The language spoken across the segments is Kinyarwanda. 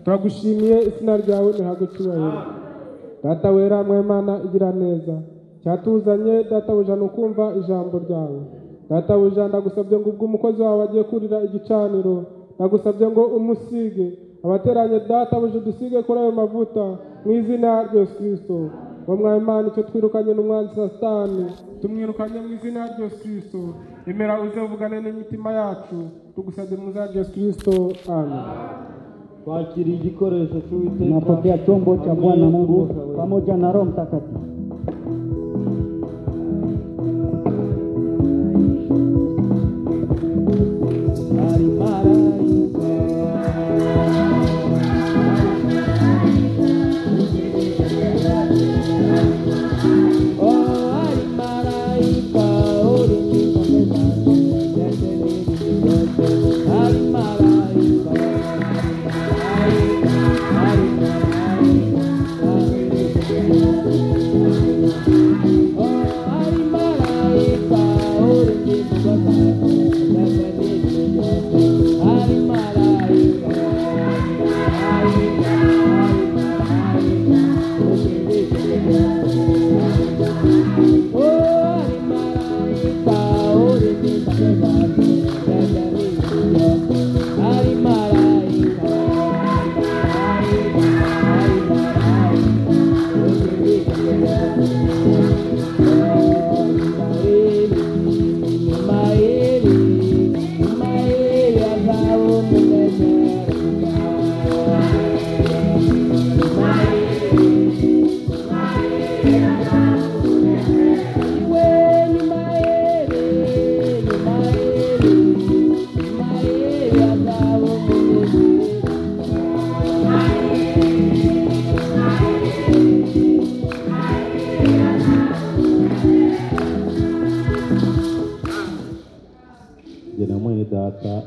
turagushimiye izina ryawe nihabwe icyubahiro. Data wera mwemana igira neza cyatuzanye databuja no kumva ijambo ryawe. Databuja ndagusabye ngo ubwo umukozi wawe agiye kurira igicaniro, ndagusabye ngo umusige abateranye databuja dusige kuri ayo mavuta mu izina rya Yesu Kristo. Ngo mwemana icyo twirukanye n'umwanzi Satani tumwirukanye mu izina rya Yesu Kristo. Emera uze uvugane n'imitima yacu tugusabye mu izina rya Yesu Kristo. Amen. Wakiri igikoresho cy'Uwiteka. Napokea chombo cha Bwana Mungu pamoja na Roho Mtakatifu.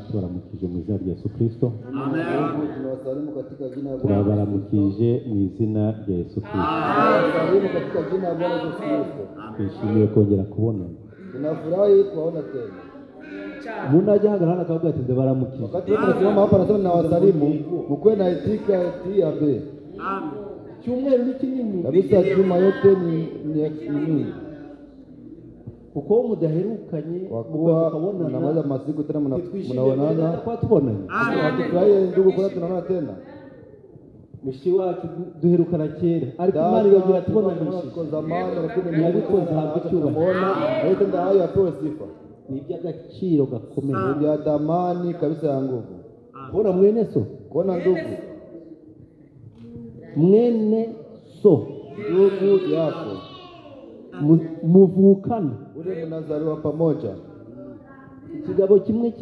Tubaramukije mu izina rya Yesu Kristo. Tubaramukije mu izina rya Yesu Kristo. Twishimiye kongera kubona. Tunafurahi kuona tena. Mungu ajahagarana akavuga ati ndabaramukije. Wakati tunasimama hapa nasema na wasalimu, mkwe na itika tiabe. Amen. Cyumweru ni kinini. Kabisa juma yote ni kuko mudaherukanye mukabona namaza masiku tena mnaonana kwa tubonanye. Hatufurahi ndugu kwa tunaona tena. Mushi wacu duherukana kera ariko Imana yagira tubonanisha kwa zamani lakini yabikoze habwe cyubahiro. Yote ndio hayo apewe sifa. Ni iby'agaciro gakomeye, ni bya damani kabisa ya nguvu. Bona mwene so, kona ndugu mwene so, ndugu yako muvukana ule mnazaliwa pamoja. Ikigabo kimwe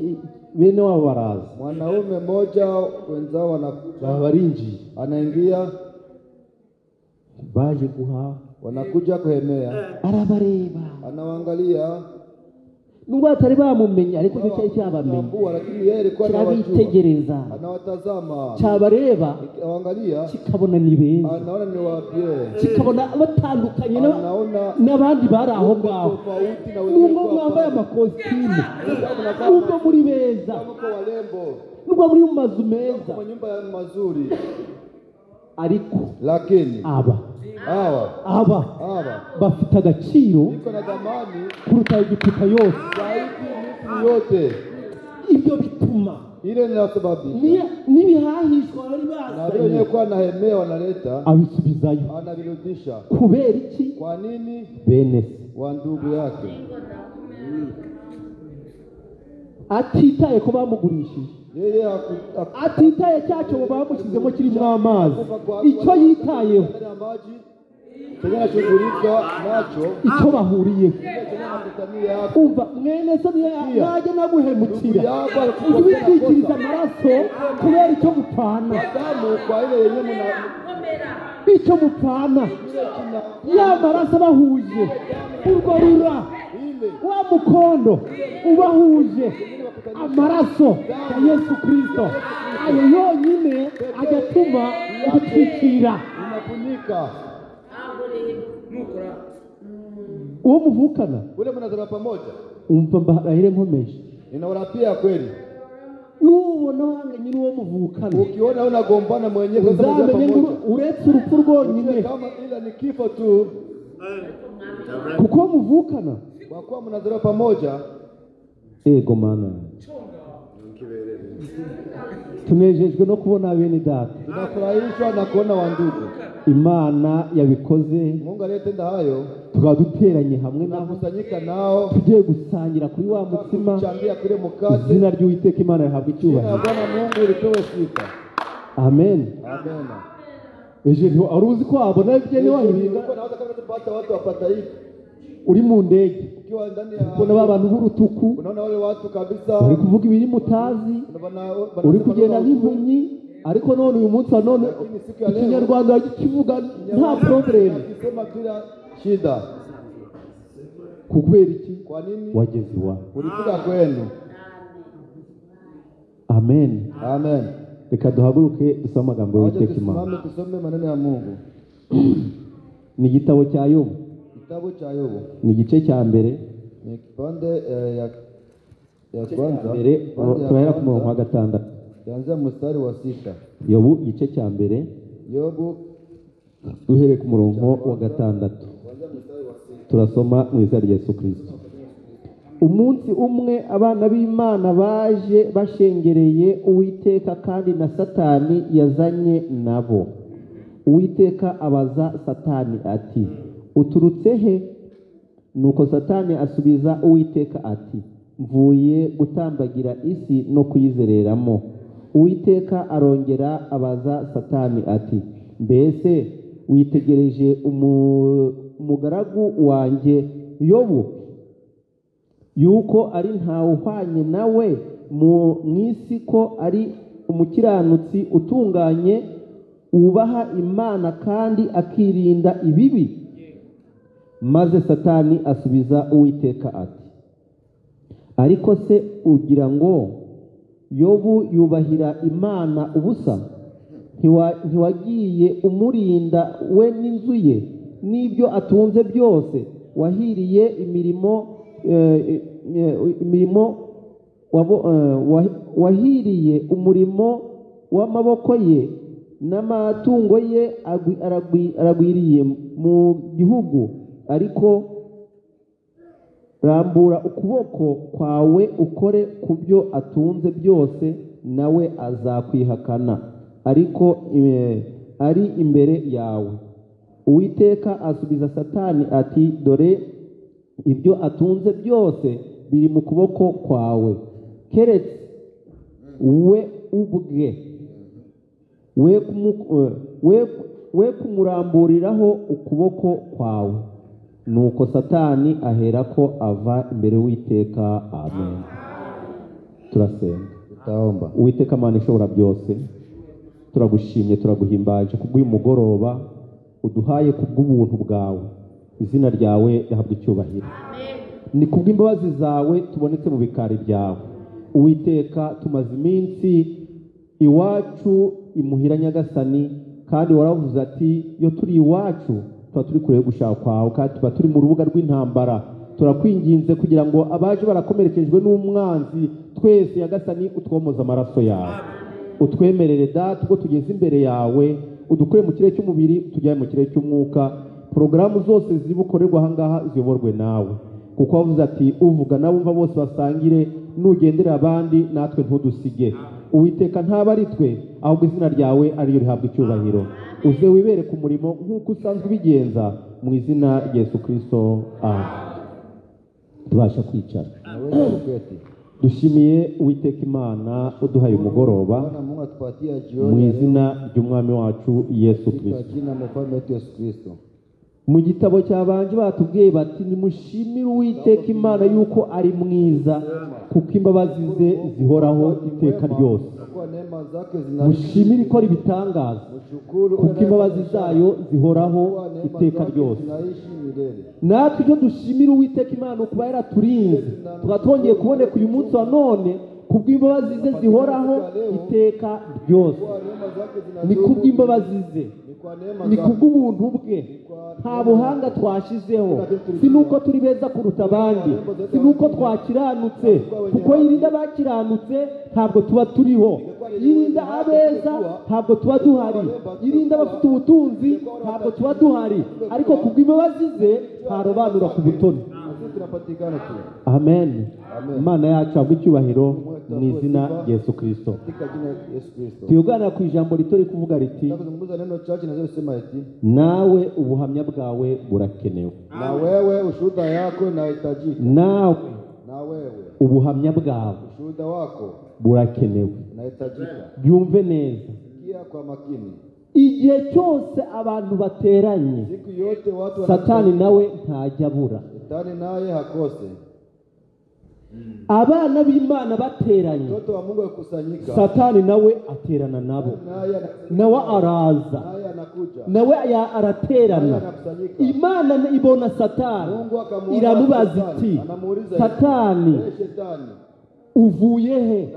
bene wabo baraza, mwanaume mmoja wenzao barinji anaingia, baje guha, wanakuja kuhemea, arabareba, anawaangalia nubwo atari bamumenya ariko cyo cyari cyabamenye, lakini yeye alikuwa anawitegereza, anawatazama, cyabareba, awangalia, kikabona ni beza, anaona ni wapye, kikabona batandukanye n'abandi bari aho ngaho, nubwo mwambaye amakositimu, nubwo muri beza, nubwo muri mu mazu meza, mu nyumba mazuri, ariko lakini aba bafite agaciro kuruta igiputa yose, yote ibyo bituma ile ninasababisha n'ibihahishwa bari bazanye na kwa nahemea wanaleta abisubizayo, anavirudisha. Kubera iki? Kwa nini? Bene wa ndugu yake atitaye ko bamugurishije, yeye atitaye cyacyo bamushyizemo kirimo amazi, icyo yitayeho Tena shughulika nacho icyo bahuriye kinakutania yako. umva mwene so najya naguhemukira ubitwikiriza amaraso kubera icyo mupfana Damu kwa ile yenyewe mna icyo mupfana ya maraso bahuje urwo rura ile wa mukondo ubahuje amaraso ya Yesu Kristo ayo yonyine agatuma gutwikira unafunika. uwo muvukana Ule mnazala pamoja. umva mbahire nkomeje Inaurapia kweli. nubona wanganye n'uwo muvukana Ukiona unagombana mwenyewe kama uzamenye ngo pamoja. uretse urupfu rwonyine Kama ila ni kifo tu. kuko muvukana Kwa kuwa mnazala pamoja. ego mana tunejejwe no kubona bene data Tunafurahishwa na kuona wandugu. imana yabikoze Mungu aliyetenda hayo tukaba duteranye hamwe nabo tunakusanyika nao tugiye gusangira kuri wa mutima kuchangia kule mkate. izina ry'Uwiteka Imana rihabwa Jina la icyubahiro Bwana Mungu lipewe sifa. amen Amen. ejo aruzi ko wabona ibyo wahiriga Uko naweza kama tupata watu wapata hivi. uri mu ndege Ukiwa ndani ya ubona ba bantu b'urutuku unaona wale watu kabisa bari kuvuga ibiri mutazi uri kugenda nk'impumyi ariko none uyu munsi wa none ikinyarwanda kivuga nta problem akisema bila shida. kubera iki Kwa nini? wageze iwawe Ulifika kwenu. amen Amen. reka duhaguruke dusome amagambo Waje y'Uwiteka Imana tusimame tusome maneno ya Mungu. ni igitabo cya Yobu Kitabu cha Yobu. ni igice cya mbere Ni kipande ya kwanza. mbere turahera ku murongo wa gatandatu Kuanzia mstari wa 6. Yobu igice cya mbere Yobu duhereye ku murongo wa gatandatu turasoma mu izina rya Yesu Kristo. Umunsi umwe abana b'Imana baje bashengereye Uwiteka kandi na Satani yazanye nabo. Uwiteka abaza Satani ati uturutse he? Nuko Satani asubiza Uwiteka ati mvuye gutambagira isi no kuyizereramo. Uwiteka arongera abaza Satani ati mbese witegereje umugaragu wanjye Yobu yuko ari ntawuhwanye nawe mu isi ko ari umukiranutsi utunganye wubaha Imana kandi akirinda ibibi? Maze Satani asubiza Uwiteka ati ariko se ugira ngo Yobu yubahira Imana ubusa? Ntiwagiye umurinda we n'inzu ye n'ibyo atunze byose? Wahiriye wahiriye umurimo w'amaboko ye n'amatungo ye aragwiriye mu gihugu. Ariko rambura ukuboko kwawe ukore ku byo atunze byose, nawe azakwihakana ariko ari imbere yawe. Uwiteka asubiza Satani ati dore ibyo atunze byose biri mu kuboko kwawe, keretse we ubwe we kumuramburiraho ukuboko kwawe. Nuko Satani aherako ava imbere y'Uwiteka. Amen. Turasenga. tutaomba. Uwiteka Mana ishobora byose, turagushimye turaguhimbaje kubw'uyu mugoroba uduhaye kubw'ubuntu bwawe. Izina ryawe rihabwa icyubahiro. Ni kubw'imbabazi zawe tubonetse mu bikari byawe. Uwiteka tumaze iminsi iwacu imuhira Nyagasani, kandi waravuze ati iyo turi iwacu tuba turi kure yo gushaka kwawe, kandi tuba turi mu rubuga rw'intambara. Turakwinginze kugira ngo abaje barakomerekejwe n'umwanzi twese Nyagasani utwomoza amaraso yawe. Utwemerere Data ubwo tugeze imbere yawe, udukure mu kirere cy'umubiri tujyaye mu kirere cy'umwuka. Porogaramu zose zibukorerwa aha ngaha ziyoborwe nawe, kuko wavuze ati uvuga n'abumva bose basangire, nugendera abandi natwe ntudusige. Uwiteka ntaba ari twe, ahubwo izina ryawe ariyo rihabwa icyubahiro. Uze wibere ku murimo nk'uko usanzwe ubigenza, mu izina rya Yesu Kristo. Tubasha kwicara. Dushimiye Uwiteka Imana uduhaye umugoroba, Bwana Mungu atupatia jioni mu izina ry'umwami wacu Yesu katika Kristo. jina la mfalme wetu Yesu Kristo. mu gitabo cyabanje batubwiye bati nimushimire Uwiteka Imana yuko ari mwiza kuko imbabazi ze zihoraho iteka ryose. Mushimire ikora ibitangaza kuko imbabazi zayo zihoraho iteka ryose. Natwe icyo dushimira Uwiteka Imana kuba yaraturinze twatongeye kuboneka uyu munsi wa none kubw'imbabazi ze zihoraho iteka ryose. Ni kubw'imbabazi ze, ni kubw'ubuntu bwe, nta buhanga twashizeho, si nuko turi beza kuruta abandi, si nuko twakiranutse, kuko yirinda abakiranutse ntabwo tuba turiho, yirinda abeza ntabwo tuba duhari, yirinda abafite ubutunzi ntabwo tuba duhari, ariko kubw'imbabazi ze ntarobanura ku butoni. Amen. Imana yacu habwe icyubahiro mu izina Yesu Kristo. Tuyugana ku ijambo rito rikuvuga riti nawe ubuhamya bwawe burakenewe. Na wewe ushuhuda yako inahitajika. Nawe ubuhamya bwawe Ushuhuda wako burakenewe. inahitajika. Byumve neza. Sikia kwa makini. Igihe cyose abantu bateranye, Siku yote watu Satani nawe ntajya abura. Satani naye hakose. Abana b'Imana bateranye, Mtoto wa Mungu yakusanyika. Satani nawe aterana nabo, nawe araza, naye anakuja. nawe araterana. Imana ibona Satani iramubaza iti, Satani uvuye he?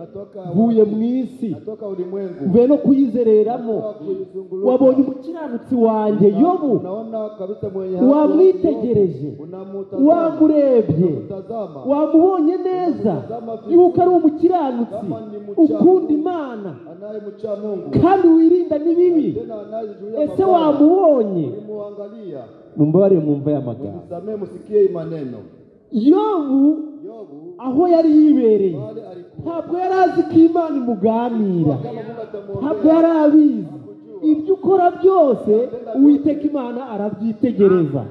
Uvuye mu isi, Natoka ulimwengu. uvuye no kuyizereramo. Wabonye umukiranutsi wanjye Yobu, Unaona kabisa mwenye haki. wamwitegereje, wamurebye, wamubonye neza yuko ari umukiranutsi ukunda Imana anayemcha Mungu. kandi wirinda n'ibibi. Tena anayezuia Ese mabaya. wamubonye? Ulimuangalia. Mumbabarire mwumve aya magambo. Mnisamee msikie hii maneno. Yobu Yobu aho yari yibereye pale alikuwa ntabwo yari azi ko Imana imuganira, kama Mungu atamuombea. ntabwo yari abizi. Ibyo ukora byose Uwiteka Imana arabyitegereza.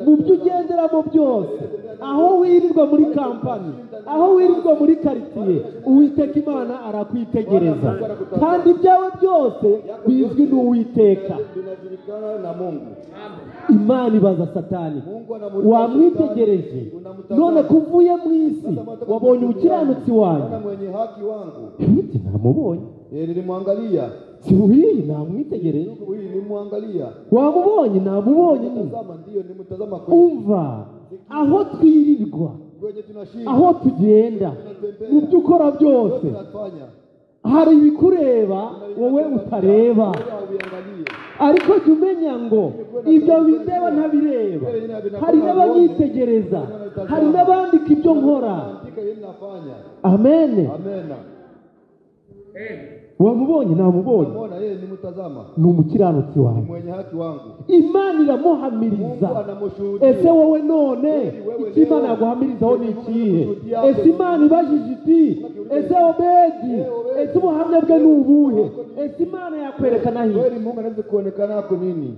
Mu byo ugenderamo byose, aho wirirwa muri kampani, aho wirirwa muri karitsiye, Uwiteka Imana arakwitegereza, kandi ibyawe byose bizwi n'Uwiteka. Vinajulikana na Mungu. Imana ibaza Satani, wamwitegereje none kuvuye mu isi wabonye umukiranutsi wanjye? Bwana mwenye haki wangu. Iti namubonye. Nilimwangalia. Si uyi namwitegereje. Huyu nilimwangalia. Wamubonye? Namubonye nyine. Tazama ndio nimtazama kweli. Umva, aho twirirwa, Kwenye tunashinda. aho tugenda, mu byo ukora byose, Tunafanya. hari ibikureba wowe utareba. Uangalie. Ariko jya umenya ngo ibyo bindeba ntabireba. Hari n'abanyitegereza, hari n'abandika ibyo nkora. Andika yeye nafanya. Amen. Amen. Wamubonye? Namubonye. Unaona yeye nimtazama. Ni umukiranutsi wanjye. Mwenye haki wangu. Imana iramuhamiriza. Mungu anamushuhudia. Ese wowe none icyo Imana yaguhamirizaho ni ikihe? Ese Imana ibajije iti, ese Obedi, ese ubuhamya bwe ni ubuhe? Ese Imana yakwerekana he? Kweli Mungu anaweza kuonekana yako nini?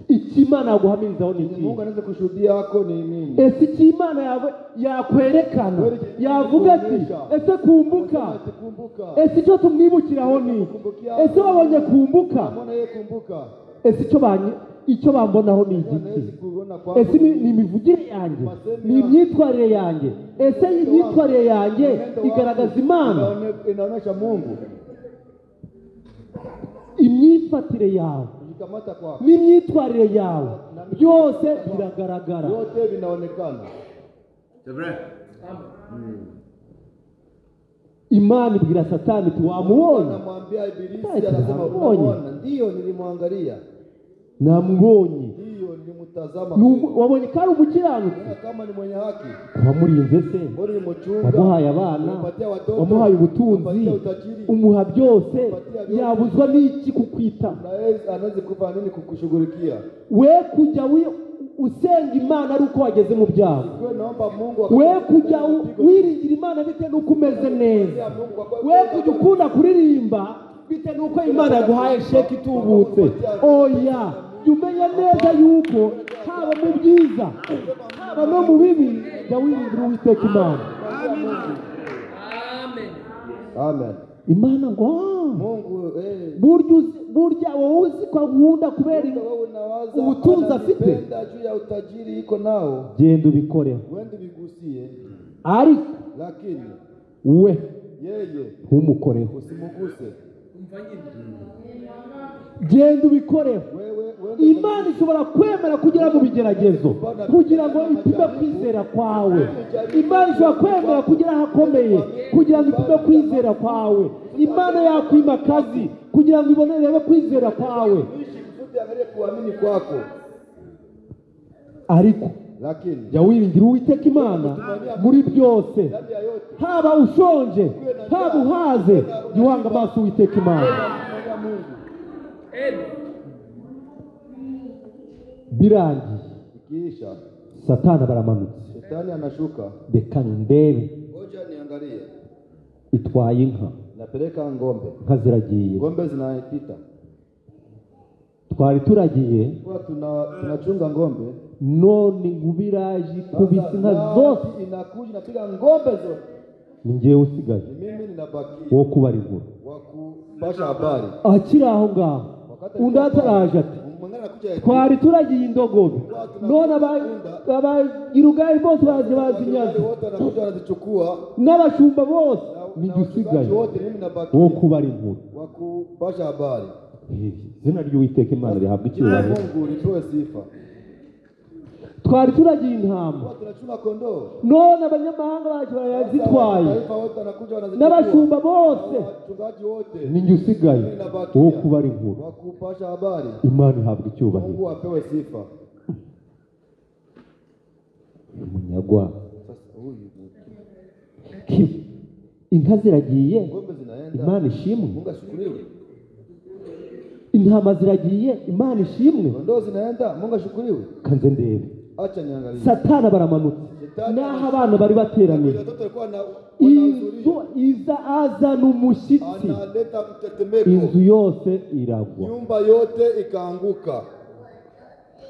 Icyo Imana yaguhamirizaho ni ikihe? Mungu anaweza kushuhudia yako ni nini? Ese icyo Imana yakwerekana, yavuga ati ese kumbuka, Kumbuka. ese icyo tumwibukiraho ni iki? Ese wabonye kumbuka? Mbona yeye kumbuka? Ese icyo bambonaho ni igiki? Ese ni imivugire yanjye, ni imyitwarire yanjye? Ese imyitwarire yanjye igaragaza Imana? Inaonyesha Mungu. Imyifatire yawe Jikamata kwako. n'imyitwarire yawe byose biragaragara. Yote vinaonekana. Imana ibwira Satani iti, wamubonye? Anamwambia Ibilisi, anasema unaona? Ndio nilimwangalia. Namubonye. Ndio nilimtazama. Wabonye ko ari umukiranutsi? Kama ni mwenye haki. Wamurinze se, Mbona ni mchunga? wamuhaye abana, wamuhaye ubutunzi, umuha byose, yabuzwa n'iki kukwita? Anaweza kupa nini kukushughulikia? We kujya usenga Imana ari uko wageze mu byago. Naomba Mungu. We kujya wiringira Imana bite nuko umeze neza. We kujya ukunda kuririmba bite nuko Imana yaguhaye sheki itubutse. Oya, jya umenya neza yuko haba mu byiza haba no mu bibi jya wiringira Uwiteka Imana. Amen. Imana ngo Mungu burya wowe uzi ko nkunda kubera wewe unawaza ubutunzi afite ananipenda juu ya utajiri iko nao, genda ubikoreho, wende bigusie, ariko lakini we yeye ntumukoreho, usimuguse. genda ubikoreho. Wewe Imana ishobora kwemera kugera mu bigeragezo kugira ngo ipime kwizera kwawe. Imana ishobora kwemera kugera ahakomeye kugira ngo ipime kwizera kwawe. Imana yakwima akazi kugira ngo ibonere kwizera kwawe. angalie kuamini kwako, ariko lakini jya wiringira Uwiteka Imana muri byose, haba ushonje haba uhaze, jya uhanga amaso Uwiteka Imana. Birangiye ikiisha, Satani baramanutse, shetani anashuka. reka ndebe, Ngoja niangalie, itwaye inka, napeleka ngombe, inka ziragiye, ngombe zinapita. twari turagiye, Kwa tunachunga ngombe, none ngubiraje kubisa inka zose, inakuja napiga ngombe zote, ni njyewe usigaye mimi ninabaki wo kubara inkuru. wa kupasha habari. Akiri aho ngaho undi ataraje ati Mwingine anakuja eti, twari turagiye indogobe, none abagirugayi bose baje bazinyaze, wote wanakuja wanazichukua, n'abashumba bose ni njye usigaye wote mimi nabaki wo kubara inkuru. wa kupasha habari. Izina ry'Uwiteka Imana rihabwa icyubahiro. Mungu lipewe sifa. Twari turagiye intama, Kwa tunachunga kondoo, none abanyamahanga baje barayazitwaye, taifa wote wanakuja wanazichukua, n'abashumba bose wachungaji wote ni njye usigaye wo kubara inkuru. wa kupasha habari. Imana ihabwa icyubahiro. Mungu apewe sifa. Umunyagwa Sasa huyu inka ziragiye, ngombe zinaenda, Imana ishimwe. Mungu ashukuriwe. Intama ziragiye, Imana ishimwe. Kondoo zinaenda, Mungu ashukuriwe. Kanze ndebe, Acha niangalie. Satani baramanutse, n'aho abana bari bateraniye, Watoto walikuwa na inzu iza azana umushyitsi, analeta mtetemeko, inzu yose iragwa, nyumba yote ikaanguka.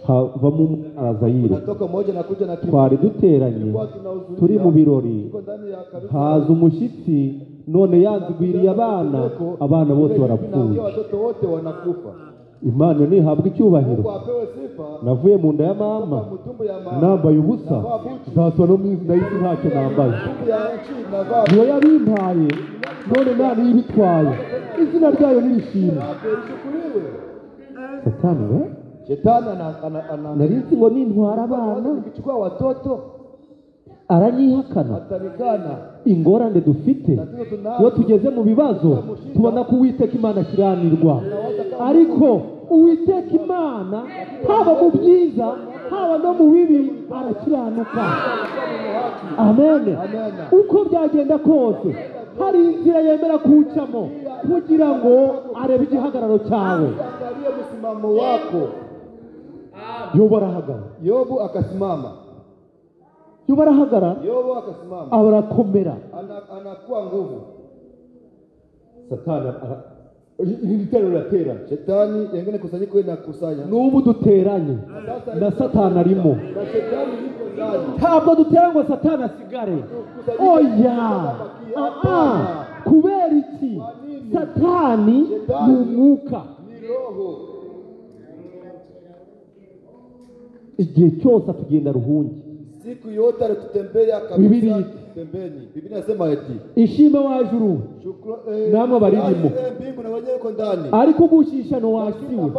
havamo umwarazayire. Natoka moja nakuja na kitu, Twari duteranye turi mu birori, iko ndani ya kabisa. haza umushyitsi, none yanzigwiriye abana, abana bose barapfuye. Watoto wote wanakufa. Imana nihabwa icyubahiro. Mungu apewe sifa. Navuye mu nda ya mama Mtumbo ya mama, nambaye ubusa, nzatwa no mu izina y'isi ntacyo nambaye. mtumbo ya nchi navaa. Niyo yabimpaye, none Imana yibitwaye, izina ryayo nirishimwe. Ishukuriwe. Satani we Shetani nari nzi ngo nintwara abana nikichukua watoto aranyihakana. atanikana. Ingorane dufite iyo tugeze mu bibazo tubona ko Uwiteka Imana akiranirwa, ariko Uwiteka Imana haba mu byiza haba no mu bibi arakiranuka. Amen. Uko byagenda kose hari inzira yemera kuwucamo kugira ngo arebe igihagararo cyawe. Angalia msimamo wako. Yobu arahagara, Yobu akasimama. Yobu arahagara, Yobu akasimama. arakomera. Anakuwa nguvu. Satani iri gitero riraterana, Shetani yengine kusanyiko inakusanya. n'ubu duteranye na Satani arimo. Na shetani yuko ndani. Ntabwo dutera ngo Satani asigare, oya, kubera iki? Satani ni umwuka, Ni roho. igihe cyose atugenda ruhungi. Siku yote alitutembea Biblia. kabisa pembeni. Biblia inasema eti Ishime wajuru namwe baririmo, mbingu na wenyewe uko ndani. ariko ubushishano wasiwe,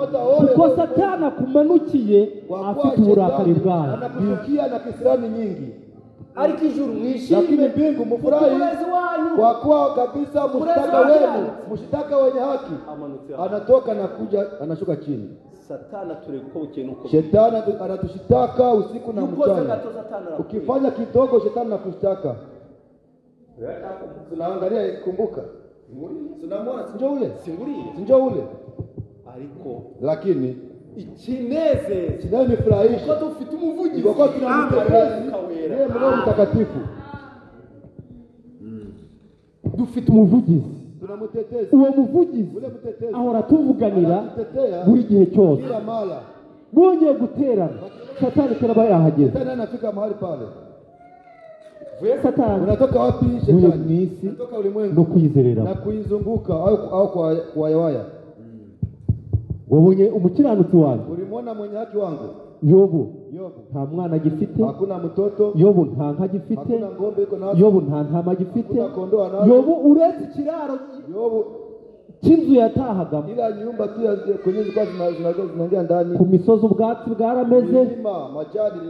kuko Satani akumanukiye afite uburakari bwayo. Anakushukia na kisirani nyingi. ariko ijuru Lakini mwishime mbingu mfurahi umurezi wanyu kwa kuwa kabisa mshitaka wenu, mshitaka wenye haki anatoka na kuja anashuka chini. Satani atureka uko bukeye nuko Shetani anatushitaka usiku na ukoze mchana. gato Satani arakwiye. Ukifanya kidogo shetani anakushtaka. Tunaangalia, kumbuka. Tunamwona sinjo ule? Singuriye Sinjo ule? ariko Lakini ikineze kinanifurahisha ko dufite umuvugizi kwa kuwa tunamtetezi yeye Roho Mtakatifu. Dufite umuvugizi, Tunamtetezi. uwo muvugizi Ule mtetezi ahora tuvuganira anatutetea buri gihe cyose. kila mara. Bongeye guterana, Satani karaba yahageze. Tena anafika mahali pale. Satani unatoka wapi Vuye shetani? mu isi Unatoka no ulimwengu kuyizerera. na kuizunguka au kuwayawaya. Wabonye umukiranutsi wanjye Ulimwona mwenye haki wangu Yobu, Yobu, nta mwana agifite. hakuna mtoto, Yobu nta nka agifite. hakuna ng'ombe iko nazo, Yobu nta ntama agifite. hakuna kondoo anazo. Yobu uretse ikiraro Yobu cy'inzu yatahagamo. ila nyumba tu kwenye zilikuwa zinaingia ndani. Ku misozi ubwatsi bwarameze, Milima majani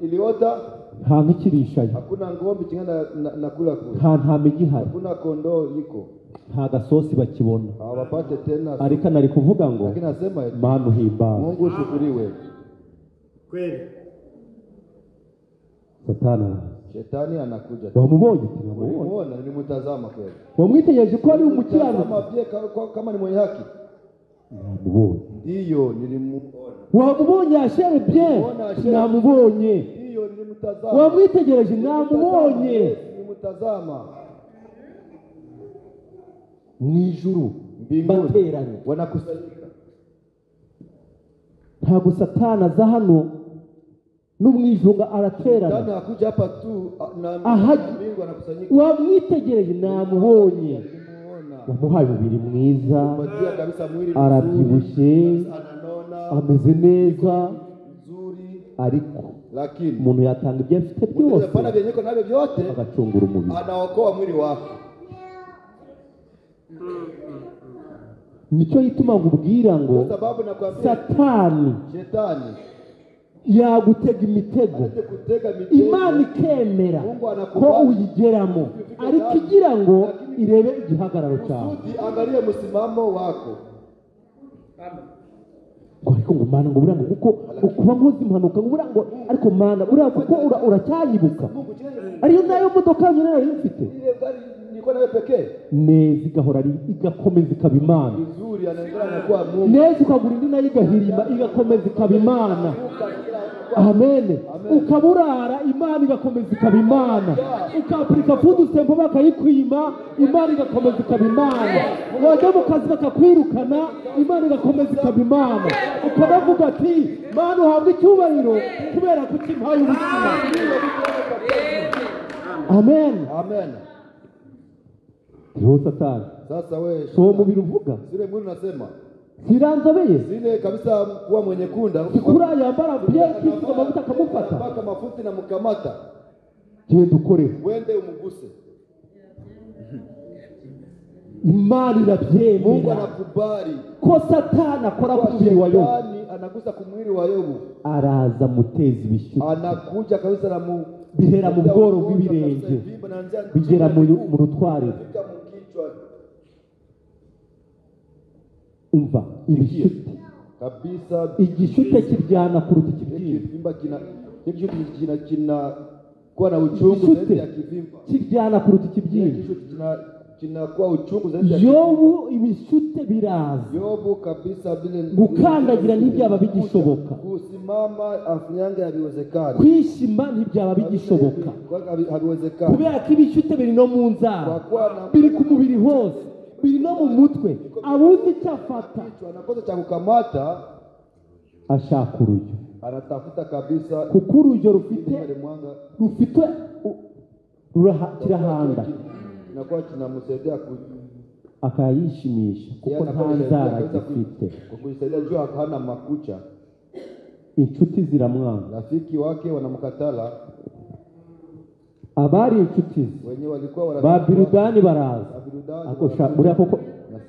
iliota, nta nkikirishayo, hakuna ng'ombe kingana na kula kule, nta ntama igihari, hakuna kondoo iko, nta gasosi bakibona. hawapate tena. Ariko nari kuvuga ngo Lakini nasema Mana uhimbawe. Mungu ushukuriwe. Kweli. Satani Shetani anakuja. wamubonye? Wamubonye? Ulimuona, nilimtazama kweli. Wamwitegereje ko ari umukiranutsi? Tazama pia kama ni mwenye haki. Wamubonye? Ndiyo nilimuona. Wamubonye ashere bien? Namubonye. Ndiyo nilimtazama. Wamwitegereje? Namubonye. Nilimtazama. Mu ijuru Mbinguni bateranye, wanakusanyika. ntabwo Satani aza hano n'umwijunga araterana. Ndani hakuja hapa tu na mbingu wanakusanyika. Wamwitegereje? Namubonye. Nilimuona. Wamuhaye umubiri mwiza, Patia kabisa mwili arabyibushye, ananona, ameze neza, nzuri, ariko lakini umuntu yatanga ibyo afite mtu byose anafanya vyenyeko navyo vyote, agacungura umubiri. anaokoa mwili wako. Nicyo gituma nkubwira ngo Kwa sababu nakwambia Satani shetani yagutega imitego, anaweza kutega mitego. Imana ikemera Mungu ko anakubali uyigeramo, ariko igira ngo irebe igihagararo cyawe. kusudi angalie msimamo wako. Ngo ariko ngo Mana ngo buriya ngo kuko kuba nkoze impanuka ngo buriya ngo ariko Mana buriya kuko uracyanyibuka, Mungu chenye ariyo nayo modoka nyine nari mfite ile gari nilikuwa nayo pekee neza igahora igakomeza ikaba Imana, vizuri, anaendelea na kuwa Mungu. neza ukagura indi nayo igahirima igakomeza ikaba Imana. Amen. Ukaburara Imana igakomeza ikaba Imana, ukapurika fudu stempo bakayikwima Imana igakomeza ikaba Imana, wajya mu kazi bakakwirukana Imana igakomeza ikaba Imana, ukanavuga ati Mana uhabwe icyubahiro kubera ko ukimpaye ubuzima. Amen. Amen. Yo Satani, Sasa wewe so mubiri uvuga zile mwili unasema siranzobeye zile kabisa kuwa mwenye kunda ikura yambara bye kisiga amavuta akamufata, mpaka mafuta na mkamata, genda ukore. wende umuguse. Imana Mungu irabyemera anakubali ko Satani akora ku kwa mubiri wa Yobu, shetani anagusa kumwili wa Yobu, araza muteza ibishyute, anakuja kabisa na bihera mu bworo bw'ibirenge bigera mu rutwariro. Umva ibishyute kabisa, igishyute kiryana kuruta ikibyimbye. kivimba kina kuwa na uchungu zaidi ya kivimba, kiryana kuruta ikibyimbye. kinakuwa uchungu zaidi ya Yobu ibishyute biraza, Yobu kabisa, vile gukandagira ntibyaba bigishoboka, kusimama afunyange habiwezekani, kwishima ntibyaba bigishoboka, habiwezekani, kubera ko ibishyute biri no mu nzara, biri ku mubiri hose, biri no mu mutwe. Abuze icyo afata anakosa cha kukamata, ashaka urujyo, anatafuta kabisa, kuko urujyo rufite kirahanda, inakuwa kinamsaidia akayishimisha kuko nta nzara gifite. kwa kujisaidia juu hana makucha. Inshuti ziramwanga, Rafiki wake wanamkatala, abari inshuti ze wenyewe walikuwa ba Biludani baraza, Biludani akosha buriya koko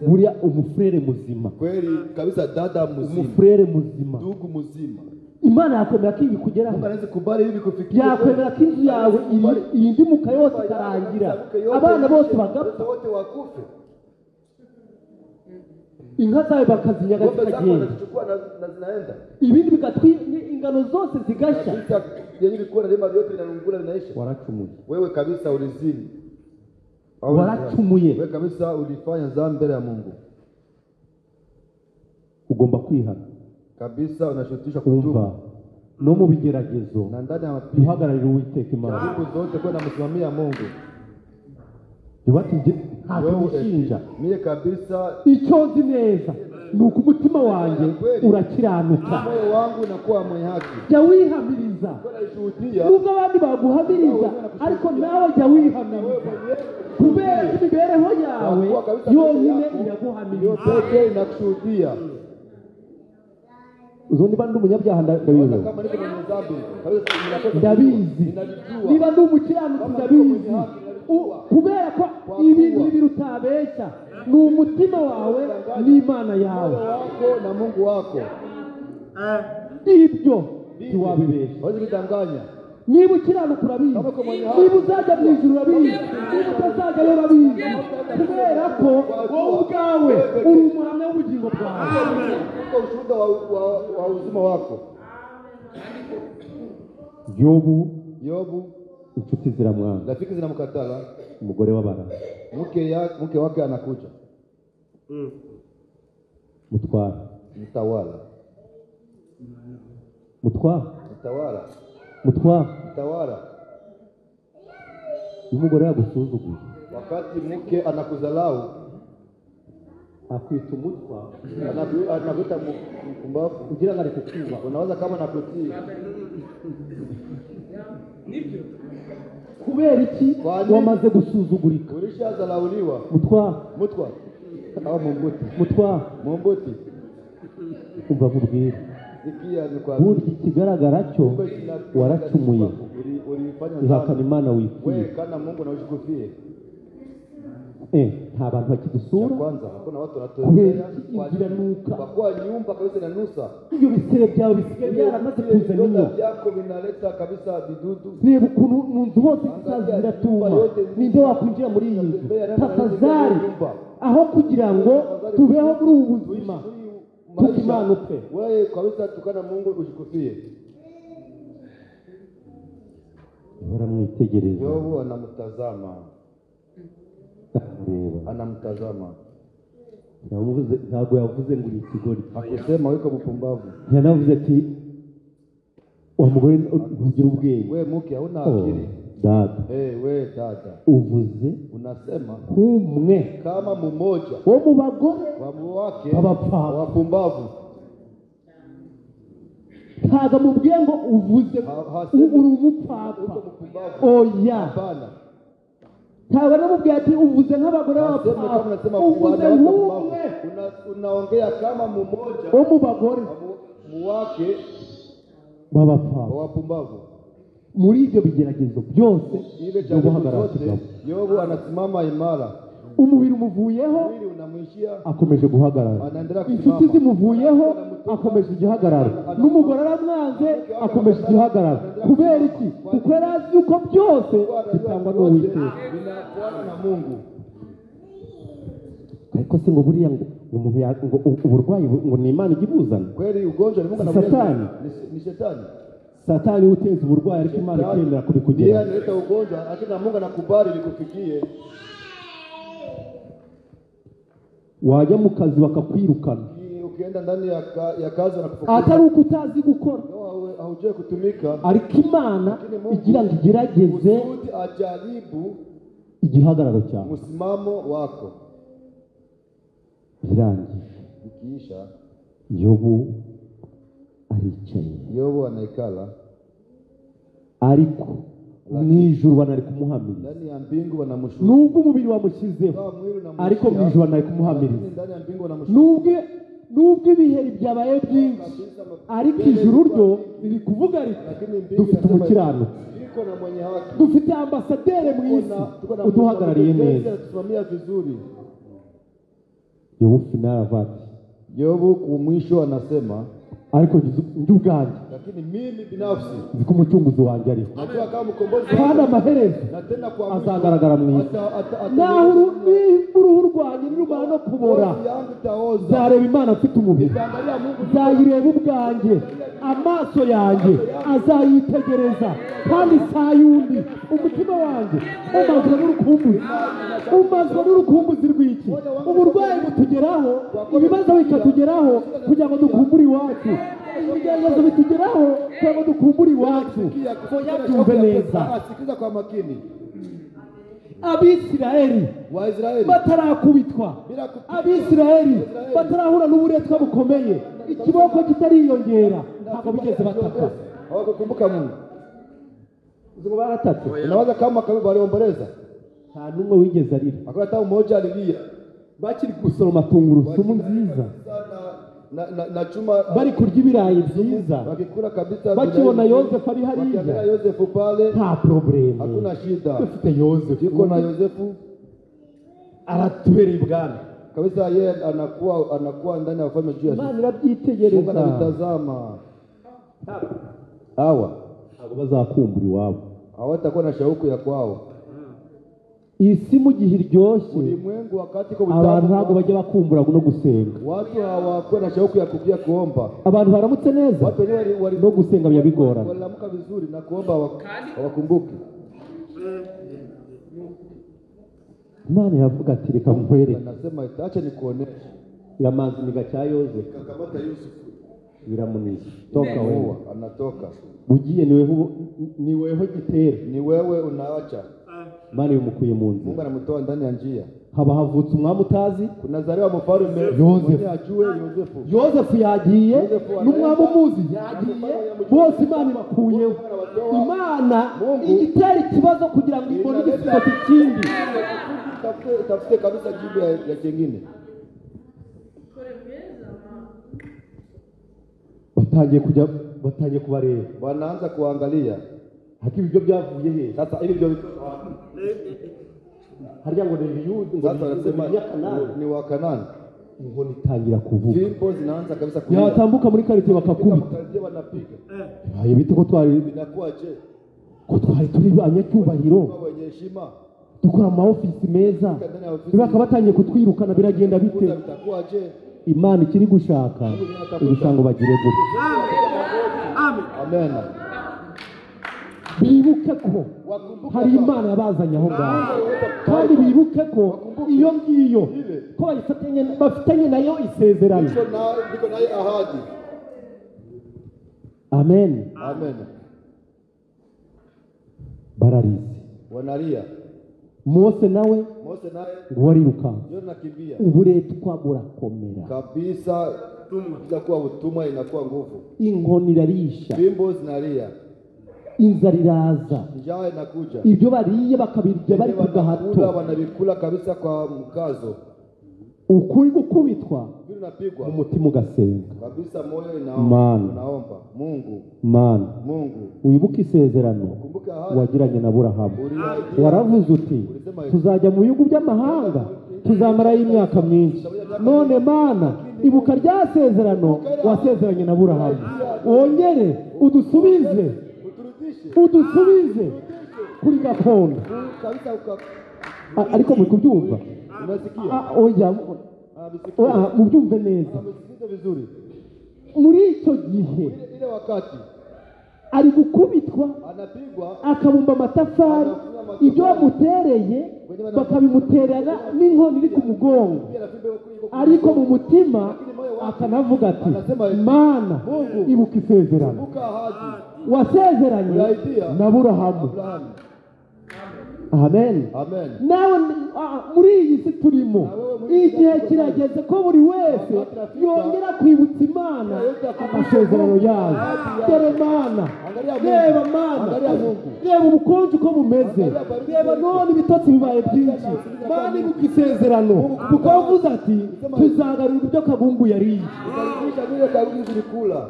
buriya umufrere muzima, kweli kabisa, dada mzima, umufrere muzima. ndugu mzima. Imana yakwemera ko ibi kugeraho, Mungu anaweza kubali hivi kufikia, yakwemera ko inzu yawe irindimuka yose ikarangira, abana bose bagapfa, wote wakufe, inka zawe bakazinyaga ng'ombe zako zikagenda, wanazichukua na zinaenda, ibindi ingano zose zigashya. kabisa, yenye ilikuwa na lema vyote vinangula vinaisha. Waracumuye, Wewe kabisa ulizini, waracumuye, wewe kabisa ulifanya dhambi mbele ya Mungu, ugomba kwihana kabisa unashutishwa kumva kutubu, no mu bigeragezo na ndani ya mapito uhagararira Uwiteka Imana. karibu zote kwenda msimamia Mungu. Ntibati ntacyo wishinja, Mie kabisa icyo nzi neza ni uko umutima wanjye urakiranuka. moyo wangu unakuwa mwenye haki. Jya wihamiriza nubwo abandi baguhamiriza, ariko nawe jya wihamiriza, kubera ko imibereho yawe yonyine iraguhamiriza. Pekee inakushuhudia. Uzo niba ndi umunyabyaha ndabizi, Kama niko mwenye dhambi, kabisa ninakosa. ndabizi. Ninajijua. Niba ndi umukiranutsi ndabizi, kubera ko ibintu bibiri utabeshya ni umutima wawe n'Imana yawe. Moyo wako na Mungu wako. Ibyo ntiwabibeshya. Hawezi kudanganya. Niba ukiranuka urabizi, niba uzajya mu ijuru urabizi, niba utazajyayo urabizi, kubera ko wowe ubwawe uri umuhamya w'ubugingo bwawe. Uko ushuhuda wa uzima wako. Yobu inshuti ziramwanga, Rafiki zinamkatala, umugore w'abara, mke wake anakuja. mutwara Mtawala. iyo umugore yagusuzuguye, Wakati mke anakuzalau, akwita umutwa, anakuita mpumbavu, kugira ngo ari kukuba. unaweza kama nakutii. Kubera iki wamaze gusuzugurika? Ulishazalauliwa. Mutwa Au Mumbuti. umva nkubwira, Sikia ni kwa burya ikigaragara cyo waracumuye, ihakana Imana wewe wipfuye. kana Mungu na ushikufie. Nta bantu bakidusura, Kwanza hakuna watu kubera wanatembea inzira nuka, kwa kuwa nyumba kabisa inanusa. ibyo bisebe byawe bisigaye byaramaze kuzana inyo. Vyako vinaleta kabisa vidudu. Reba ukuntu mu nzu hose isazi ziratuma. Ninde wakwinjira muri iyi nzu? Tafadhali, aho kugira ngo tubeho muri ubu buzima tukimanuke, wewe kabisa tukana Mungu ushikufie. baramwitegereza, Yobu anamtazama. ntabwo yavuze ngo uri ikigori, Hakusema wiko mpumbavu. yanavuze ati wa mugore ntugira ubwenge. Wewe mke hauna akili. Dada, Wewe dada, uvuze unasema umwe kama mmoja wo mu bagore wa wake b'abapfapfa. wapumbavu. Ntabwo mubwiye ngo uvuze uri umupfapfa, oya. Hapana. Ntabwo namubwiye ati uvuze nk'abagore b'abapfapfa, uvuze nk'umwe Unaongea kama mmoja wo mu bagore wake b'abapfapfa. wapumbavu. Muri ibyo bigeragezo byose Ile byo guhagarara zote kigabo, Yobu anasimama imara. umubiri umuvuyeho Mwili unamwishia, akomeje guhagarara, anaendelea inshuti kusimama. zimuvuyeho akomeje igihagararo, n'umugore aramwanze akomeje igihagararo. Kubera iki? Kuko yari azi yuko byose bitangwa n'Uwiteka. Vinafuata na Mungu. Ariko se ngo buriya ngo umuntu ngo uburwayi ngo ni Imana igibuzana? Kweli ugonjwa ni Mungu Satani. anabuleta. Ni shetani. Satani uteza uburwayi, ariko Imana ikemera Yeye kubikugira. analeta ugonjwa lakini na Mungu anakubali likufikie. Wajya mu kazi bakakwirukana, Ukienda ndani ya kazi wanakufukuza. atari uko utazi gukora, Haujui kutumika. ariko Imana igira ngo igerageze Kusudi ajaribu igihagararo cyawe. msimamo wako. Birangiye, Ikiisha Yobu aricaye, Yobu anaikala ariko mu ijuru banari kumuhamiriza. ndani ya mbingu wanamshukuru. Nubwo umubiri wamushyizeho, ariko mu ijuru banari kumuhamiriza. Ndani ya mbingu wanamshukuru. Nubwo ibiheri byabaye byinshi, ariko ijuru ryo riri kuvuga riti dufite umukiranutsi, Iko na mwenye haki. dufite ambasaderi mu isi uduhagarariye neza. Tusimamia vizuri. Yobu finara vati, Yobu kwa mwisho anasema, ariko njye ubwanjye lakini mimi binafsi nzi ko umucunguzi wanjye ariho, najua kama mkombozi kandi amaherezo na tena kwa mwisho azagaragara mu isi. Naho uruhu rwanjye nirumara no kubora, yangu itaoza. nzareba Imana mfite umubiri, Nitaangalia Mungu nzayireba ubwanjye, amaso yanjye azayitegereza, kandi saa yundi umutima wanjye umazwa n'urukumbuzi rw'iki? Uburwayi butugeraho, ibibazo bikatugeraho kugira ngo dukumbure iwacu, ibigeragezo bitugeraho kugira ngo dukumbure iwacu. Yabyumve neza. Sikiza kwa makini. abisirayeli Waisraeli batarakubitwa, bila kupigwa, abisirayeli batarahura n'uburetwa bukomeye, ikiboko kitariyongera, ntabwo bigeze bataka. hawakukumbuka Mungu. Ubwo baratatse. Unawaza kama waliomboleza? Nta n'umwe wigeze arira. Hakuna hata mmoja alilia. Bakiri gusoroma tungurusumu nziza, Na chuma bari kurya ibirayi byiza, wakikula kabisa, bakibona Yosefu ari wakiangalia hariya, Yosefu pale, nta probleme. hakuna shida. Dufite Yosefu, Yuko na Yosefu aratubereye ibwami kabisa, yeye anakuwa ndani ya ufalme juu ya sisi. Imana Mungu irabyitegereza. analitazama. Hawa Ntabwo bazakumbura iwabo. hawatakuwa na shauku ya kwao. Isi mu gihe iryoshye, Ulimwengu wakati kwa abantu ntabwo utamu, bajya bakumbura no gusenga. watu hawakuwa na shauku ya kuja kuomba. Abantu baramutse neza, Watu wenyewe no gusenga bijya bigorana. waliamka vizuri na kuomba hawakumbuki. Imana yavuga ati reka nkwereke. Anasema acha nikuoneshe. Yamanze imiga cya Yosefu Kakamata Yusufu biramuniza. Toka wewe. Anatoka. Bugiye ni weho gitera. Ni wewe unaacha. Imana imukuye mu nzira. Mungu anamtoa ndani ya njia. Haba havutse umwami utazi. Kunazaliwa mfalme Yosefu. ajue Yosefu. Yosefu yagiye n'umwami umuzi yagiye, bose Imana ibakuyeho. Imana igitera ikibazo kugira ngo ibone igisubizo kindi. Tafute kabisa jibu ya kingine. Batangiye kubareba, Wanaanza kuangalia. haki ibyo byavuye he? Sasa hivi ndio Harya ngo ni Yuda, sasa wanasema ni wa Kanani. inkoni itangira kuvuga. Vimbo zinaanza kabisa kulia. Yatambuka muri karite bakakubita. Karibia wanapiga. Haye bite ko twari Inakuwaje? turi abanyacyubahiro, Kwa wenye heshima. dukora mu ofisi meza, bibaka batangiye kutwirukana, biragenda bite? Itakuwaje? Imana ikiri gushaka irusha ngo bagire gutya. Amen. Bibuke ko hari Imana yabazanye aho ngaho, kandi bibuke ko iyo ngiyo ko bafitanye nayo isezerano. Ndiko naye ahadi. Amen. Amen. Bararize. Wanalia. Mose nawe Mose naye ngo wariruka, ndio nakimbia. uburetwa burakomera, Kabisa inakuwa utumwa, inakuwa nguvu. inkoni irarisha, Fimbo zinalia. inzara iraza, Njaa inakuja. ibyo bariye bakabirya bari ku Wanakula, gahato, wanabikula kabisa kwa mkazo. ukuri gukubitwa, Vile napigwa. umutima ugasenga. Kabisa moyo Mana. inaomba. Mungu. Mungu wibuke isezerano Kumbuka ahadi. wagiranye na Aburahamu. Uliahidi. Waravuze uti tuzajya mu bihugu by'amahanga, tuzamarayo imyaka myinshi. None Mana, ibuka rya sezerano wasezeranye na Aburahamu, wongere udusubize kuri gakondo. Kabisa Ariko muri kubyumva, unasikia? oya mubyumve neza. Amesikiza vizuri. Muri icyo gihe Ile wakati ari gukubitwa, anapigwa, akabumba amatafari, ibyo bamutereye bakabimuterera n'inkoni iri ku mugongo, ariko mu mutima akanavuga ati Mana, ibuka isezerano kumbuka ahadi. wasezeranye na Aburahamu. Amen. Amen. Nawe muri iyi si turimo, igihe kirageze ko buri wese yongera kwibutsa Imana amasezerano yayo. Dore Mana, reba Mana, reba ubukonje uko bumeze, reba none ibitotsi bibaye byinshi. Mana, ibuka isezerano kuko wavuze ati tuzagarura ibyo kabumbu yariye. Utarudisha vile kabumbu zilikula.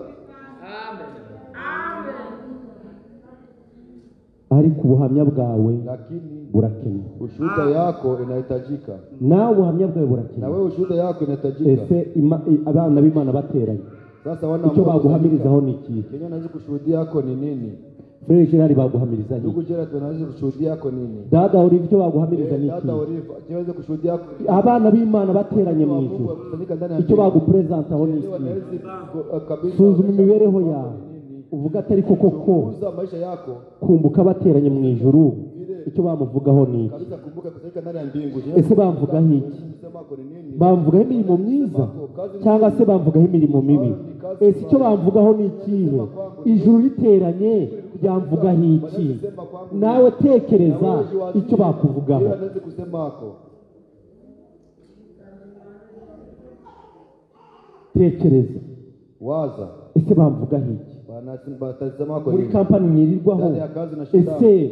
Ariko ubuhamya bwawe Lakini burakenewe, ushuhuda yako inahitajika. nawe ubuhamya bwawe Na burakenewe. wewe ushuhuda yako inahitajika. Ese abana b'Imana bateranye, Sasa wana icyo baguhamirizaho ni iki? Kenya anaweza kushuhudia yako ni nini? Frere Gerard baguhamirizaho Ndugu iki? Gerard anaweza kushuhudia yako nini? Dada Olive icyo baguhamiriza ni iki? Dada Oliva anaweza kushuhudia yako. Abana b'Imana bateranye mu Mungu ijuru, wakusanyika ndani ya icyo bagupresentaho ni iki? Suzuma imibereho yawe, uvuga atari koko kuuza maisha yako kumbuka bateranye mu ijuru, icyo bamuvugaho ni iki? kabisa. Kumbuka kusanyika ndani ya mbingu. Ese bamvugaho iki? Sema ko ni nini? Bamvugaho imirimo myiza cyangwa se bamvugaho imirimo mibi? Ese icyo bamvugaho ni ikihe? Ijuru riteranye byamvugaho iki nawe tekereza icyo bakuvugaho Anaweza kusema hako. tekereza Waza. ese bamvugaho iki Batazama hako. muri kampani nyirirwaho Ndani ya kazi na shida. ese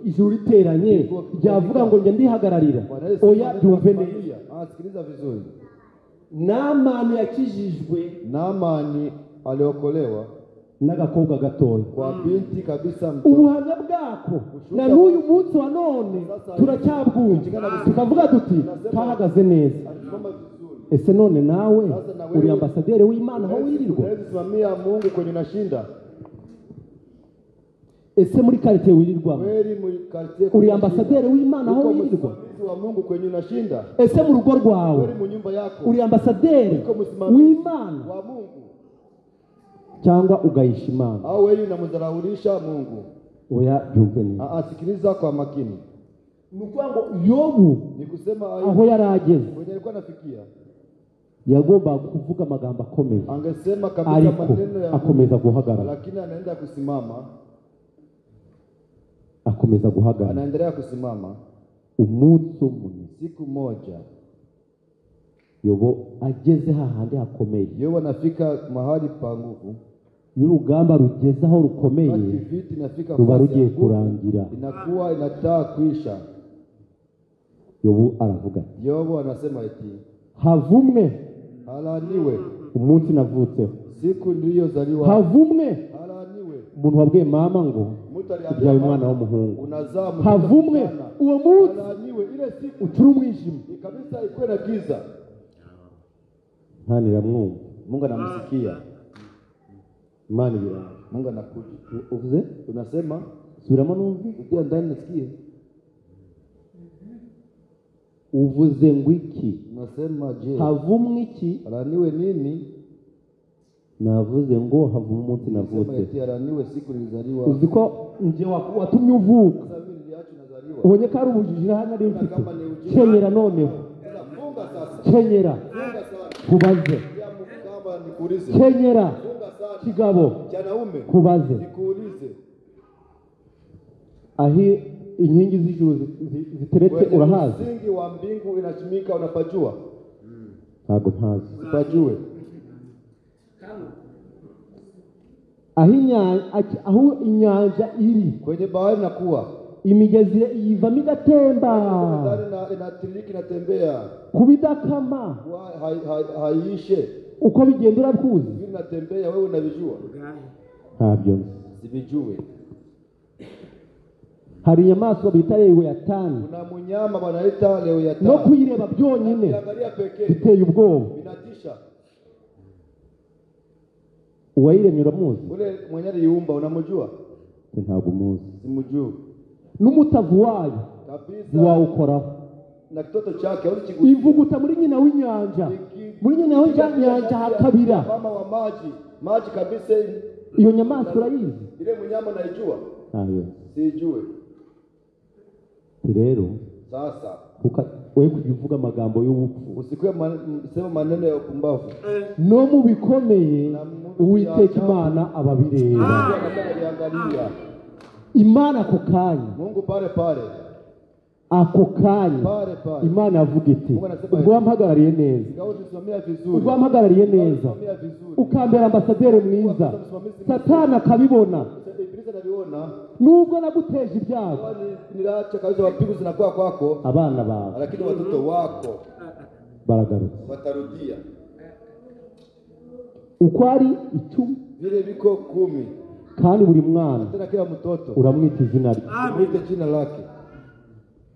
ijuru riteranye ryavuga ngo njye ndihagararira oya byumve neza Sikiliza vizuri. Naamani yakijijwe Naamani aliokolewa n'agakobwa gatoya kwa binti kabisa mtoto. ubuhamya bwako na n'uyu munsi wa none turacyabwumva tukavuga tuti kahagaze neza Alisimama vizuri. ese none nawe uri ambasaderi w'Imana aho wirirwa Simamia Mungu kwenye nashinda. ese muri quartier wirirwamo Kweli mkartie uri ambasaderi w'Imana aho wirirwa wa Mungu kwenye nashinda. ese mu rugo rwawe Kweli mu nyumba yako. uri ambasaderi w'Imana Wa Mungu. cyangwa ugayisha Imana Au wewe unamdharaulisha Mungu. oya byumve neza Sikiliza kwa makini. ni ukuvuga ngo Yobu Ni kusema aho yari ageze kwenye alikuwa anafikia. yagomba kuvuga amagambo akomeye Angesema kabisa ariko maneno ya akomeza guhagarara lakini anaenda kusimama. akomeza guhagarara Anaendelea kusimama. umunsi umwe Siku moja Yobo ageze hahandi hakomeye Yobu anafika mahali pa nguvu. iyo urugamba rugeze aho rukomeye Wakati vita inafika ruba fasi ya rugiye nguvu, kurangira inakuwa inataka kuisha. Yobu aravuga ati Yobu anasema eti havumwe halaniwe umunsi navutseho siku niliyozaliwa. havumwe Halaniwe umuntu wabwiye mama ngo mtu aliambia ubyaye umwana w'umuhungu unazaa mtoto havumwe msichana. uwo munsi Halaniwe ile siku ucura umwijima kabisa ikuwe na giza. Imana iramwumva Mungu anamsikia. Imana ibiraje Mungu anakuja. uvuze Unasema subiramo numve ukiwa ndani nasikie. uvuze ngo iki Unasema je, havumwe iki halaniwe nini? navuze ngo havumwe umunsi Unasema navutse eti halaniwe siku nilizaliwa. uzi ko njye watumye uvuka Sasa mimi niliacha nazaliwa. ubonye ko ari ubujiji hano ari mfite Kama ni ujinga. kenyera noneho Funga sasa. kenyera Funga sana. kubaze Ya mkamba nikuulize. kenyera Funga sana. kigabo Chanaume. kubaze Nikuulize. ahi inkingi z'ijuru ziteretse Kwenye urahazi msingi wa mbingu inachimika unapajua? ntabwo ntazi Pajue. aho inyanja iri Kwenye bahari nakuwa. imigezi yivamo igatemba Ndani inatiririka inatembea. kubidakama Haiishe. uko bigenda urakuzi Vile inatembea wewe unavijua? ntabyo nzi Sivijue. hari inyamaswa bita lewiyatani Kuna mnyama wanaita Lewiathan. no kuyireba byonyine Angalia pekee. biteye ubwoba Inatisha. uwayiremye uramuzi Ule mwenye aliumba unamjua? ntabwo umuzi Simjui. n'umutavu wayo Kabisa. ntiwawukoraho Na kitoto chake au kigusi. ivuguta muri nyina w'inyanja muri nyina w'inyanja hakabira Mama wa maji. Maji kabisa iyo nyamaswa urayizi ile mnyama naijua? ntayo Sijue. rero Sasa we kujya uvuga amagambo y'ubupfu usikuwe sema maneno ya upumbavu. no mu bikomeye uwiteka imana ababireba Angalia. imana ako kanya Mungu pale pale. ako kanya Pale pale. imana yavuga iti ubwo wampagarariye neza Ngao tusimamia vizuri. ubwo wampagarariye neza Tusimamia vizuri. ukambera ambasaderi mwiza satani akabibona Ibilisi anaviona. nubwo naguteje ibyago Nilaacha kabisa wapigo zinakuwa kwako. abana bawe Lakini watoto wako baragarutse watarudia. uko ari 10 Vile viko 10. kandi buri mwana Tena kila mtoto uramwita izina rye mwite jina lake.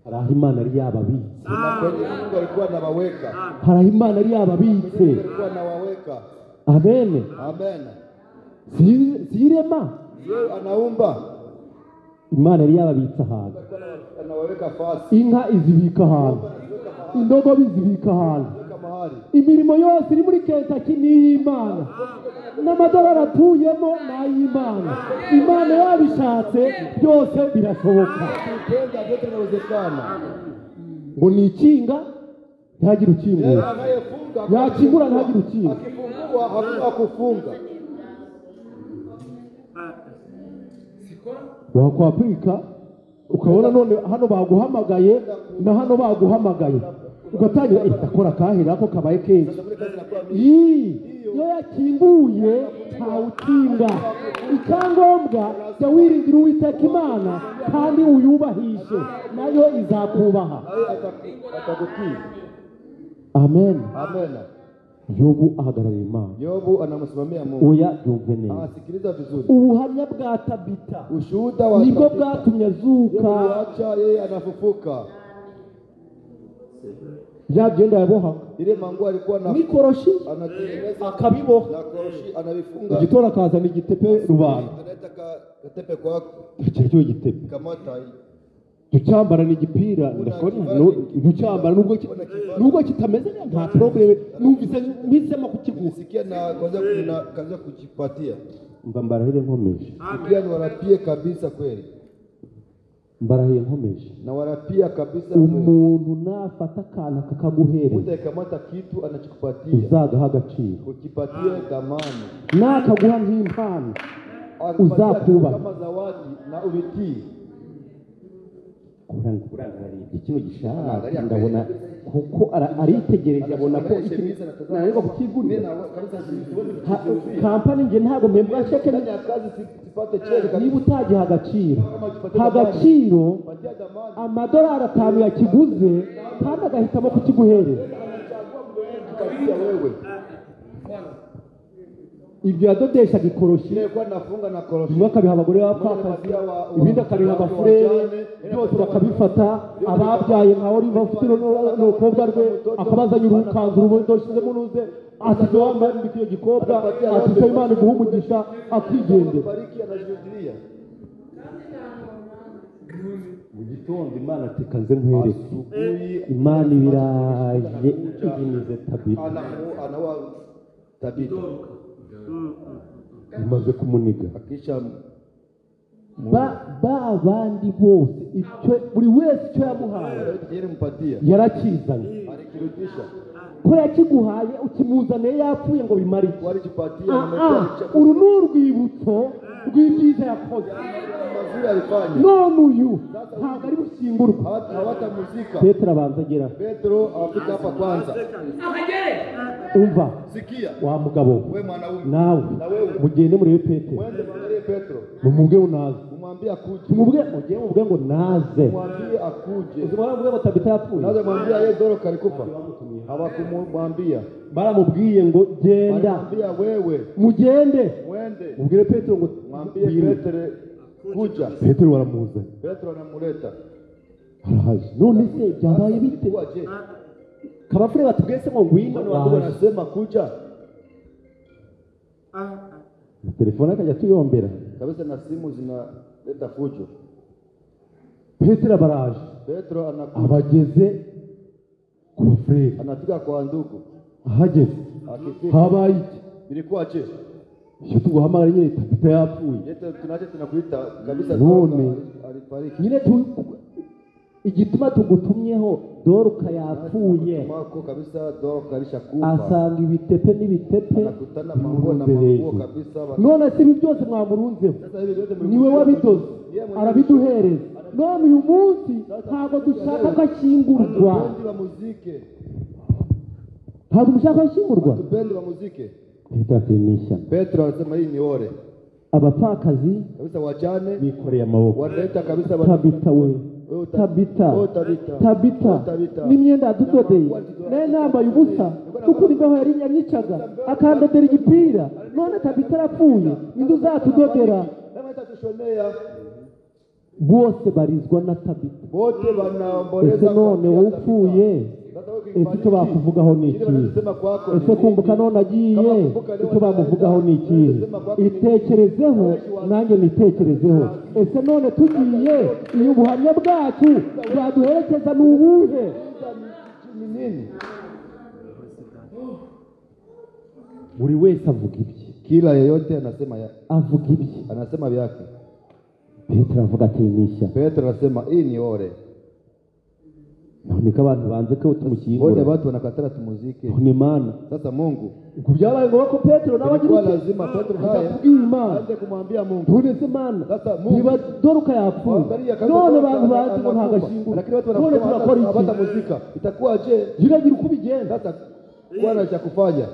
hari aho imana ari yababitse Na kwenye Mungu alikuwa anawaweka. hari aho imana ari yababitse Alikuwa anawaweka. amen Amen. zirema Yeye anaumba. imana yari yababitse ahantu Alikuwa anawaweka fasi. inka izibika ahantu indogobe izibika ahantu Weka mahali. imirimo yose iri muri Kentucky ni iy'Imana n'amadolari atuyemo ni ay'Imana imana yabishatse byose birashoboka Kupenda vyote vinawezekana. ngo ni ikinga ntihagire Yeye ukingura anayefunga yakingura ntihagire ukinga akifungua hakuna kufunga. wakwapirika ukabona none hano baguhamagaye na hano baguhamagaye ugatangira itakora kahera ko kabaye kenshi iyo yakinguye ntawukinga icyangombwa jya wiringira Uwiteka Imana kandi uyubahishe nayo izakubaha. Amen. Amen. Yobu ahagarariye Imana. Yobu anamsimamia Mungu. Oya yumve neza. Anasikiliza vizuri. Ubuhamya bwa Tabita Ushuhuda wa nibwo Tabita bwatumye azuka. acha yeye anafufuka. Ya jenda yaboha Ile mangu alikuwa na nikoroshi anatengeneza akabiboha na koroshi anavifunga. igitora kazana igitepe rubanda Analeta katepe kwa cyo igitepe kamata ducyambara ni igipira ndakora ducyambara nubwo kitameze nta problem numvise mpisemo kukiguha sikia na kaza kujipatia mbambara nkomeje sikia ni warapie kabisa kweli mbarahiye nkomeje na warapia kabisa umuntu nafata akantu kakaguhereza utakamata kitu anachokupatia uzagaha agaciro ukipatie dhamani nakaguha nk'impano uzakubaha kama zawadi na ubitii kurangarira kino gishaka ndabona kuko aritegereje abona ko nariko kukigurira kampani nge ntago mbembwa sheke niba utagiha agaciro amadolari 5 yakiguze kandi agahitamo kukiguhereza ibyo yadodeshaga ikoroshi bimwe akabiha abagore b'abapfakazi ibindi akabiha abafurere byose bakabifata ababyaye nka Oliva ufite n'umukobwa rwe akabazanye urukanzu rubodoshize munuze ati wambaye iyo gikobwa ati Imana iguha umugisha akigendera mu gitondo Imana tikaze nkwereke Imana ibiraje iginize Tabita imaze kumuniga akisha bandi bose icyo buri wese icyo yamuhaye yarakizanye alikirudisha ko yakiguhaye ukimuzaniye yapfuye ngo bimare iki walijipatia uru ni urwibutso rw'ibyiza yakoze mazuri alifanya none uyu ntabwo ari bushyingurwa hawatamuzika Petero abanza agera Petro afika hapa kwanza umva sikia wa mugabo wewe mwanaume nawe mugende muri Petero mwende mwangalie Petro mumubwe unaze umwambie akuje mumubwe ngo naze mwambie akuje uzimara mubwe Tabita yapfuye naze mwambie yeye Doro kalikufa hawakumwambia baramubwiye ngo genda mwambie wewe mugende mwende mubwire Petero ngo mwambie Petro kuja Petero waramuza Petro anamuleta arahaje none se byabaye bite kabafure batubwese ngo ngwino ndio wanasema kuja telefone akajya tuyombera kabisa na simu zinaleta fujo Petero baraje Petro anakuja abageze ku bafure anafika kwa ndugu ahageze akifika habaye iki ilikuwa je cyo tuguhamagara nyine Tabita yapfuye yete tunakuita kabisa none alifariki nyine igituma tugutumyeho Doruka yapfuye mako kabisa Doruka alishakufa asanga ibitepe n'ibitepe anakutana mambo na mambo kabisa none si ibi byose mwamurunzeho niwe wabidoze arabiduhereza none uyu munsi ntabwo dushaka ko ashyingurwa ntabwo dushaka ko ashyingurwa tupendi bamuzike Petero anasema hii ni ore abapfakazi kabisa wajane bikoreye amaboko wanaleta kabisa Tabita we Tabita n'imyenda yadudodeye naye nambaye ubusa kuko imbeho yari yanyicaga akandodera igipira none Tabita arapfuye ninde uzatudodera bose barizwa na Tabita bote banaomboleza ese none wowe upfuye ese icyo bakuvugaho ni iki ese kumbuka none agiye icyo bamuvugaho ni iki itekerezeho nanjye nitekerezeho ese none tugiye iyo ubuhamya bwacu bwaduherekeza ni ubuhe buri wese avuga ibye kila yeyote avuga ibye anasema vyake Petero avuga ati nisha Petro anasema hii ni ore niko abantu banze ko Mbona tumushyingura watu wanakatala tumuzike. ni Imana Sasa Mungu kubyabaye ngombwa ko Petero nawe agira ilikuwa icyo lazima Petro naye Imana aanze kumwambia Mungu. tunese Imana Sasa Mungu niba Doruka yapfuye angalia kama none Doruka abantu bazi ngo anakufa, ntagashingura lakini watu none turakora wanasema iki hata muzika itakuwa je? ntiragira uko ubigenza Sasa bwana cha kufanya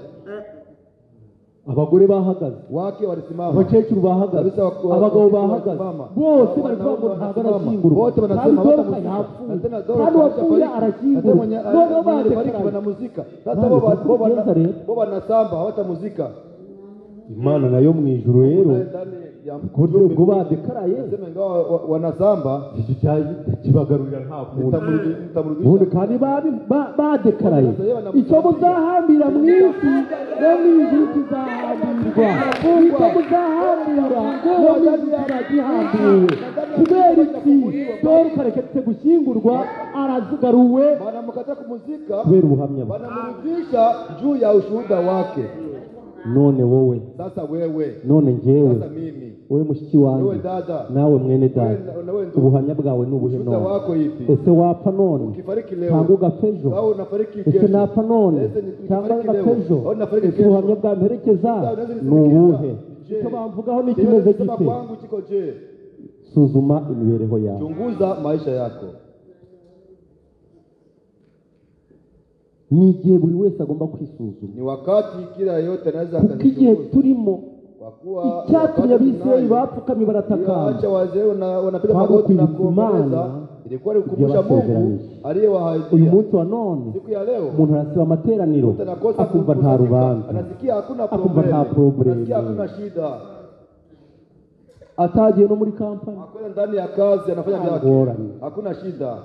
abagore bahagaze wake walisimama, abakecuru bahagaze Kabisa abagabo bahagaze walisimama. bose bari kuvuga ngo Wanaume ntabwo wanasimama. arashyingurwa Wote kandi wanasema Doruka hawatamuzika. yapfuye Na tena Doruka kandi uwapfuye alishafariki. arashyingurwa Na tena noneho alifariki badekaranye wanamuzika. Sasa Nani, bo kubigenza rero. wanasamba hawatamuzika. Imana nayo mu ijuru rero kubyo ubwo badekaraye Nasema ingawa wanasamba icyo cyaje kibagarurira nta muntu ubundi nitamrudisha. kandi badekaraye icyo muzahambira mu isi no mu ijuru kizahambirwa icyo muzahambura no mu ijuru kiragihambiwe kubera iki Doruka reketse gushyingurwa arazigaruwe Wanamkataa kumuzika, kubera ubuhamya bwe wanamrudisha juu ya ushuhuda wake. none wowe Sasa wewe, none njyewe sasa mimi, wowe mushiki wewe wanjye dada, nawe mwene data wewe ndugu, ubuhamya bwawe ni ubuhe ushuhuda none wako ipi? ese wapfa none Ukifariki cyangwa leo ugapfa ejo au unafariki ese kesho, napfa none Ese cyangwa nifariki ngapfa leo, ejo au nafariki ese kesho. ubuhamya bwamperekeza Unaweza ni nisindikiza. ubuhe Je, icyo bamvugaho ni Yewe kimeze sema gite kwangu kiko je? suzuma imibereho yawe Chunguza maisha yako. ni igihe buri wese agomba kwisuzuma Ni wakati kila yote anaweza kuko igihe akajichunguza. turimo Kwa kuwa icyatumye wakati abisirayeli tunayo, bapfukamye baratakamba acha wazee wanapiga Kwani magoti na kuibuka kuomboleza, Imana ilikuwa ni kukumbusha ibyo Mungu yabasezeranije. uyu aliyewaahidia. munsi wa none Siku ya leo umuntu arasiba amateraniro mtu anakosa akumva nta kukusanyika, rubanza anasikia hakuna akumva nta problem, anasikia probleme hakuna shida, atagiye no muri kampani akwenda ndani ya kazi anafanya vyake, ngorane hakuna shida.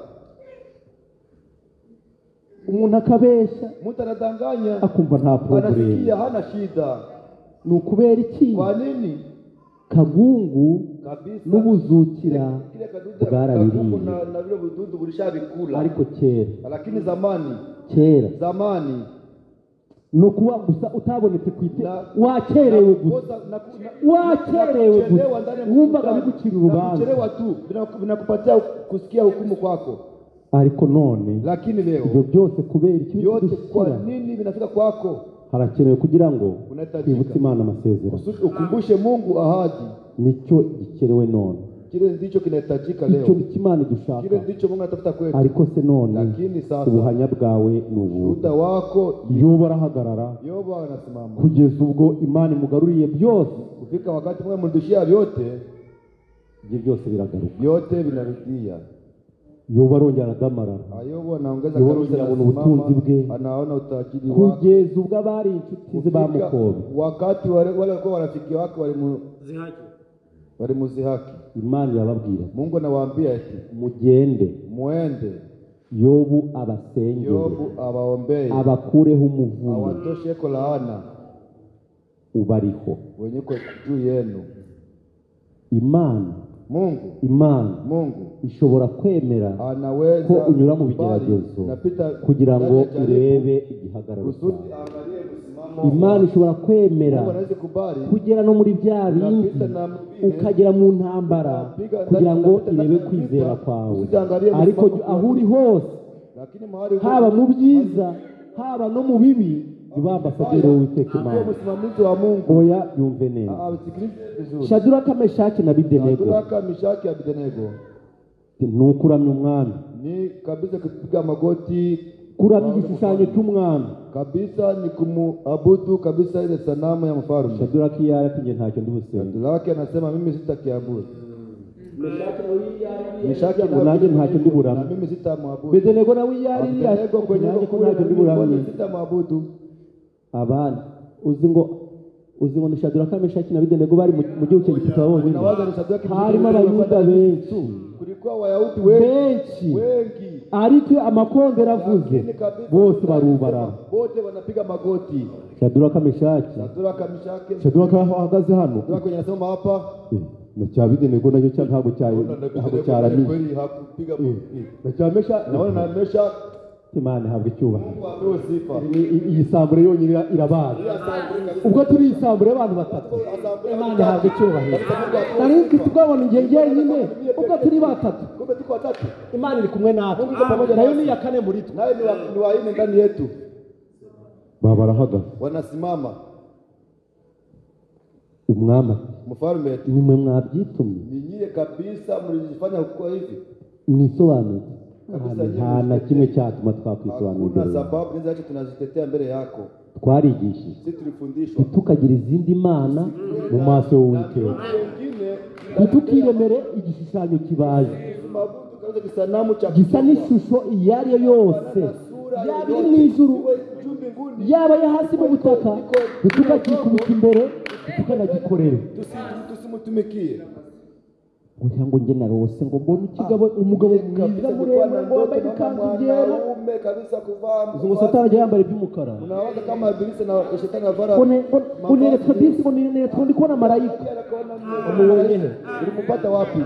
umuntu akabeshya Mtu anadanganya, akumva nta probleme anasikia hana shida. ni ukubera iki Kwa nini? kagungu Kabisa n'ubuzukira kile kadudu bwarabiriye na vile vidudu bulishabikula, ariko kera lakini zamani kera ni ukuba gusa utabonetse ku ite wakerewe gusa wakerewe gusa wumvaga bigucira urubanza kuchelewa tu vinakupatia kusikia hukumu kwako, ariko none lakini leo ibyo byose kubera iki yote kwa bidushyira nini vinafika kwako? harakenewe kugira ngo Unahitajika. twibutse Imana amasezerano Kusudi ukumbushe Mungu ahadi. nicyo gikenewe none Kile ndicho kinahitajika icyo leo, Imana idushaka kile ndicho Mungu anatafuta kwetu. ariko se none Lakini sasa ubuhamya bwawe ni ubu ushuhuda wako, yoba arahagarara Yoba anasimama kugeza ubwo Imana imugaruriye byose kufika wakati Mungu amrudishia vyote, ibyo byose biragaruka vyote vinarudia. yoba arongera aradamarara Ayobo anaongeza Yoba karusi, arabona anasimama, ubutunzi bwe. anaona utajiri wake. kugeza ubwo abari inshuti ze bamukobe Wakati wale walikuwa warafiki wake zihaki walimuzihaki, Imana irababwira Mungu anawaambia eti mugende muende yobu abasengere Yobu awaombee, abakureho umuvumo awatosheko laana ubariho wenye kwa juu yenu. Imana Mungu ishobora kwemera anaweza ko unyura mu kubali, bigeragezo napita kugira ngo ndani ya jaribu, irebe igihagararo kusudi cyawe. aangalie msimamo. Imana ishobora kwemera Mungu anaweza kubali kugera no muri bya bindi Unapita na mwingine, ukagera mu ntambara unapiga kugira ngo unapita irebe ndani ya kwizera vita, kwawe usiangalie ariko msimamo aho uri hose lakini mahali haba mu byiza haba no mu bibi uba ambasaderi w'Uwiteka akiwa Imana. msimamizi wa Mungu. Oya yumve neza. Asikilize vizuri. Shadraka, Meshaki na Abedenego Shadraka, Meshaki, Abedenego ni ukuramya umwami, ni kabisa kupiga magoti, kuramya igishushanyo cy'umwami kabisa ni kumuabudu kabisa ile sanamu ya mfalme. Shadraka yaratinye ntacyo ndi busenge. Shadraka anasema mimi sitakiabudu. Meshaki nanjye ntacyo ndi buramye. Na mimi sitamwabudu. Abedenego nawe yari Abedenego kwenye nanjye ko ntacyo ndi buramye. Sitamwabudu. Abana uzi ngo ni Shadraka, Meshaki na Abedenego bari mu gihugu cy'Egiputa bonyine. Harimo abayuda benshi, kulikuwa Wayahudi benshi, ariko amakondera avuze bose barubara, wote wanapiga magoti. Shadraka, Meshaki, Shadraka ahagaze hano, Shadraka anasema hapa na cya Abedenego nacyo ntabwo cyaramiye, kweli hakupiga na cya Meshaki naona na Meshaki Imana ihabwa icyubahiro. Mungu apewe sifa. Iyi sambure yonyine irabaye. Ubwo turi isambure y'abantu batatu. Imana ihabwa icyubahiro. Nari mfite ubwabona ingenge nyine ubwo turi batatu. Kumbe tuko watatu. Imana iri kumwe natwe. Nayo ni iya kane muri twe. Naye ni wa nne ndani yetu. baba barahagaze. Wanasimama. Umwami Mfalme nimwe mwabyitumye ni nyie kabisa mlijifanya kwa hivi. mwisobanure. Kabisa Nta na kimwe cyatuma Hakuna twakwisobanurira. sababu nizo acha tunazitetea mbele yako. Twarigishije Sisi tulifundishwa. ntitukagira izindi mana mu maso y'Uwiteka. Wengine Ntitukiremere igishushanyo kibaye. mabudu kaweza kisanamu cha Gisa n'ishusho iyo ari yo yose. Yaba iri mu ijuru, yaba yo hasi mu butaka, ntitukakikubita imbere, ntitukanagikorere. tusimutumikie. Kugira ngo njye narose ngo mbone umugabo mwiza muremure ngo wambaye ikanzu yera. Ume kabisa kuvaa. Ngo Satani ajya yambara iby'umukara. Unawaza kama ibilisi na shetani avara. Uneretswe disi ngo ndi kubona marayika. Umubonye he? Ulimpata wapi?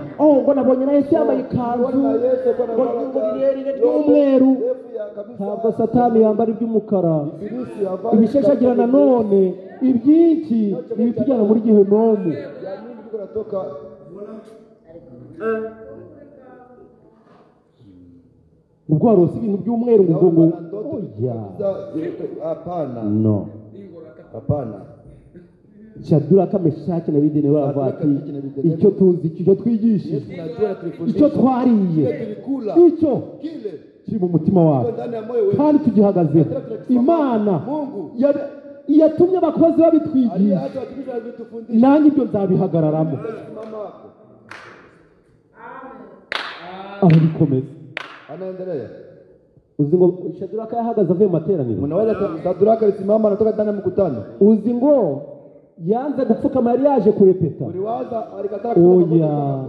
Ngo nabonye na Yesu yambaye ikanzu ngo rirerire ry'umweru. Ntabwo Satani yambara iby'umukara. Ibilisi avara. Ibisheshagira nanone ibyinshi ibitujyana muri Gehinomu. Ya nini biko natoka? Ubwo warose ibintu by'umweru ngo oya. Hapana. No. Hapana. Shadraka, Meshaki na Abedinego baravuga ati icyo tuzi icyo twigishije Tunajua tulifundishwa. icyo twariye Tulikula. icyo Kile kiri mu mutima wacu ndani ya moyo wetu. kandi tugihagaze. Imana Mungu yatumye abakozi babitwigisha, hata watumishi walitufundisha. nanjye ibyo nzabihagararamo. Mama wako Aho bikomeza. anaendelea. Uzi ngo Shadraka yahagaze avuye mu materaniro. Mnaweza Sadraka alisimama anatoka ndani ya mkutano. Uzi ngo yanze gupfukama, yari yaje kurepeta. Uliwaza alikataa Oya,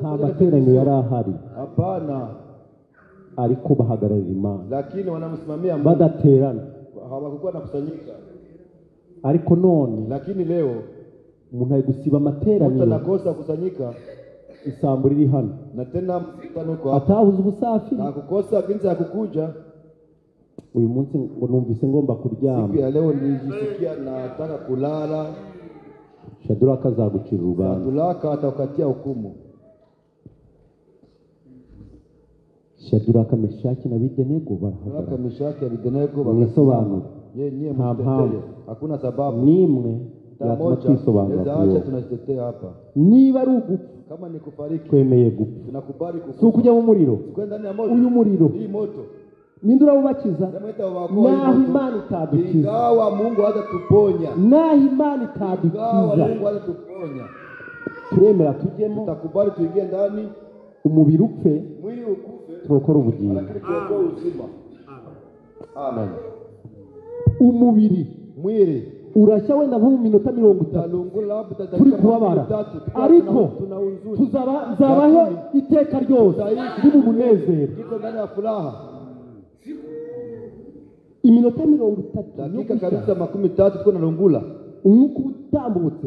nta materaniro yari ahari, Hapana. ariko bahagararira Imana Lakini wanamsimamia Mungu. badaterana. Hawakuwa nakusanyika. Ariko none Lakini leo umuntu ari gusiba mtu amateraniro, anakosa kusanyika isambura iri hano, na tena mkutano uko hapa. atahuza ubusafiri. Na kukosa kinzi ya kukuja. Uyu munsi ngo numvise ngomba kuryama. Siku ya leo nilijisikia nataka kulala. Shadraka azagucira urubanza. Sadraka ataukatia hukumu. Shadraka, Meshaki na Abedinego barahagarara. Sadraka, Meshaki, Abedinego Mwisobanure. Nyie Nta mtetee. mpamvu Hakuna sababu. n'imwe yatuma twisobanura kuri Acha wowe. tunajitetea hapa. Niba ari ugupfa, Kama ni kufariki, twemeye gupfa. tunakubali Si kufa. ukujya mu muriro. Kwenda ndani ya moto. Uyu muriro Hii moto. ninde urawubakiza? Namwita wakoa Naho hii moto. Imana itadukiza, Ingawa Mungu hatatuponya. naho Imana Ingawa itadukiza, Mungu hatatuponya. turemera tujyemo, Tutakubali tuingie ndani. umubiri upfe, Mwili ukufe. turokora ubugingo. Lakini tuokoe uzima. Amen. Umubiri Mwili urashya wenda nko mu minota 30 talungula labda turi kubabara, ariko nzabaho iteka ryose ndi mu munezero. Kiko ndani ya furaha. Iminota 30 Dakika kabisa 30 tuko na lungula. umwuka utambutse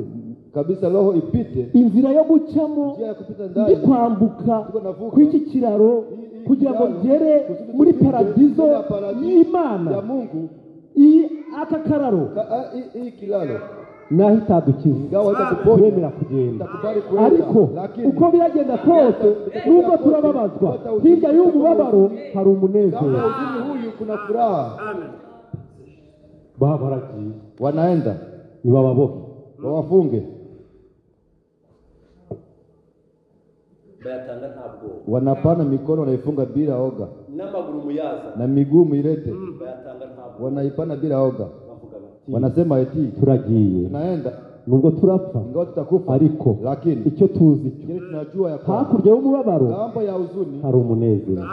Kabisa roho ipite. inzira yo gucamo Njia ya kupita ndi ndani. kwambuka navuka. kw'iki kiraro kugira ngo ngere muri paradizo y'Imana. ya Mungu. Aka kararo Hii kilalo naho itadukiza, ingawa itatuponya turemera kugenda, tutakubali kwenda. ariko Lakini uko biragenda kose nubwo turababazwa, hirya y'uwo mubabaro hari umunezero. kama uzini huyu kuna furaha. Baba baragiye, Wanaenda nibababohe, wawafunge. Bayatanga ntabwo. Wanapana mikono wanaifunga bila oga. N'amaguru muyaza. Na miguu mirete Bayatanga ntabwo. wanaipana bila oga. Bavuga bati Wanasema eti turagiye tunaenda nubwo turapfa, ingawa tutakufa, ariko lakini icyo tuzi kile tunajua ya kwamba hakurya y'umubabaro ngambo ya huzuni hari umunezero.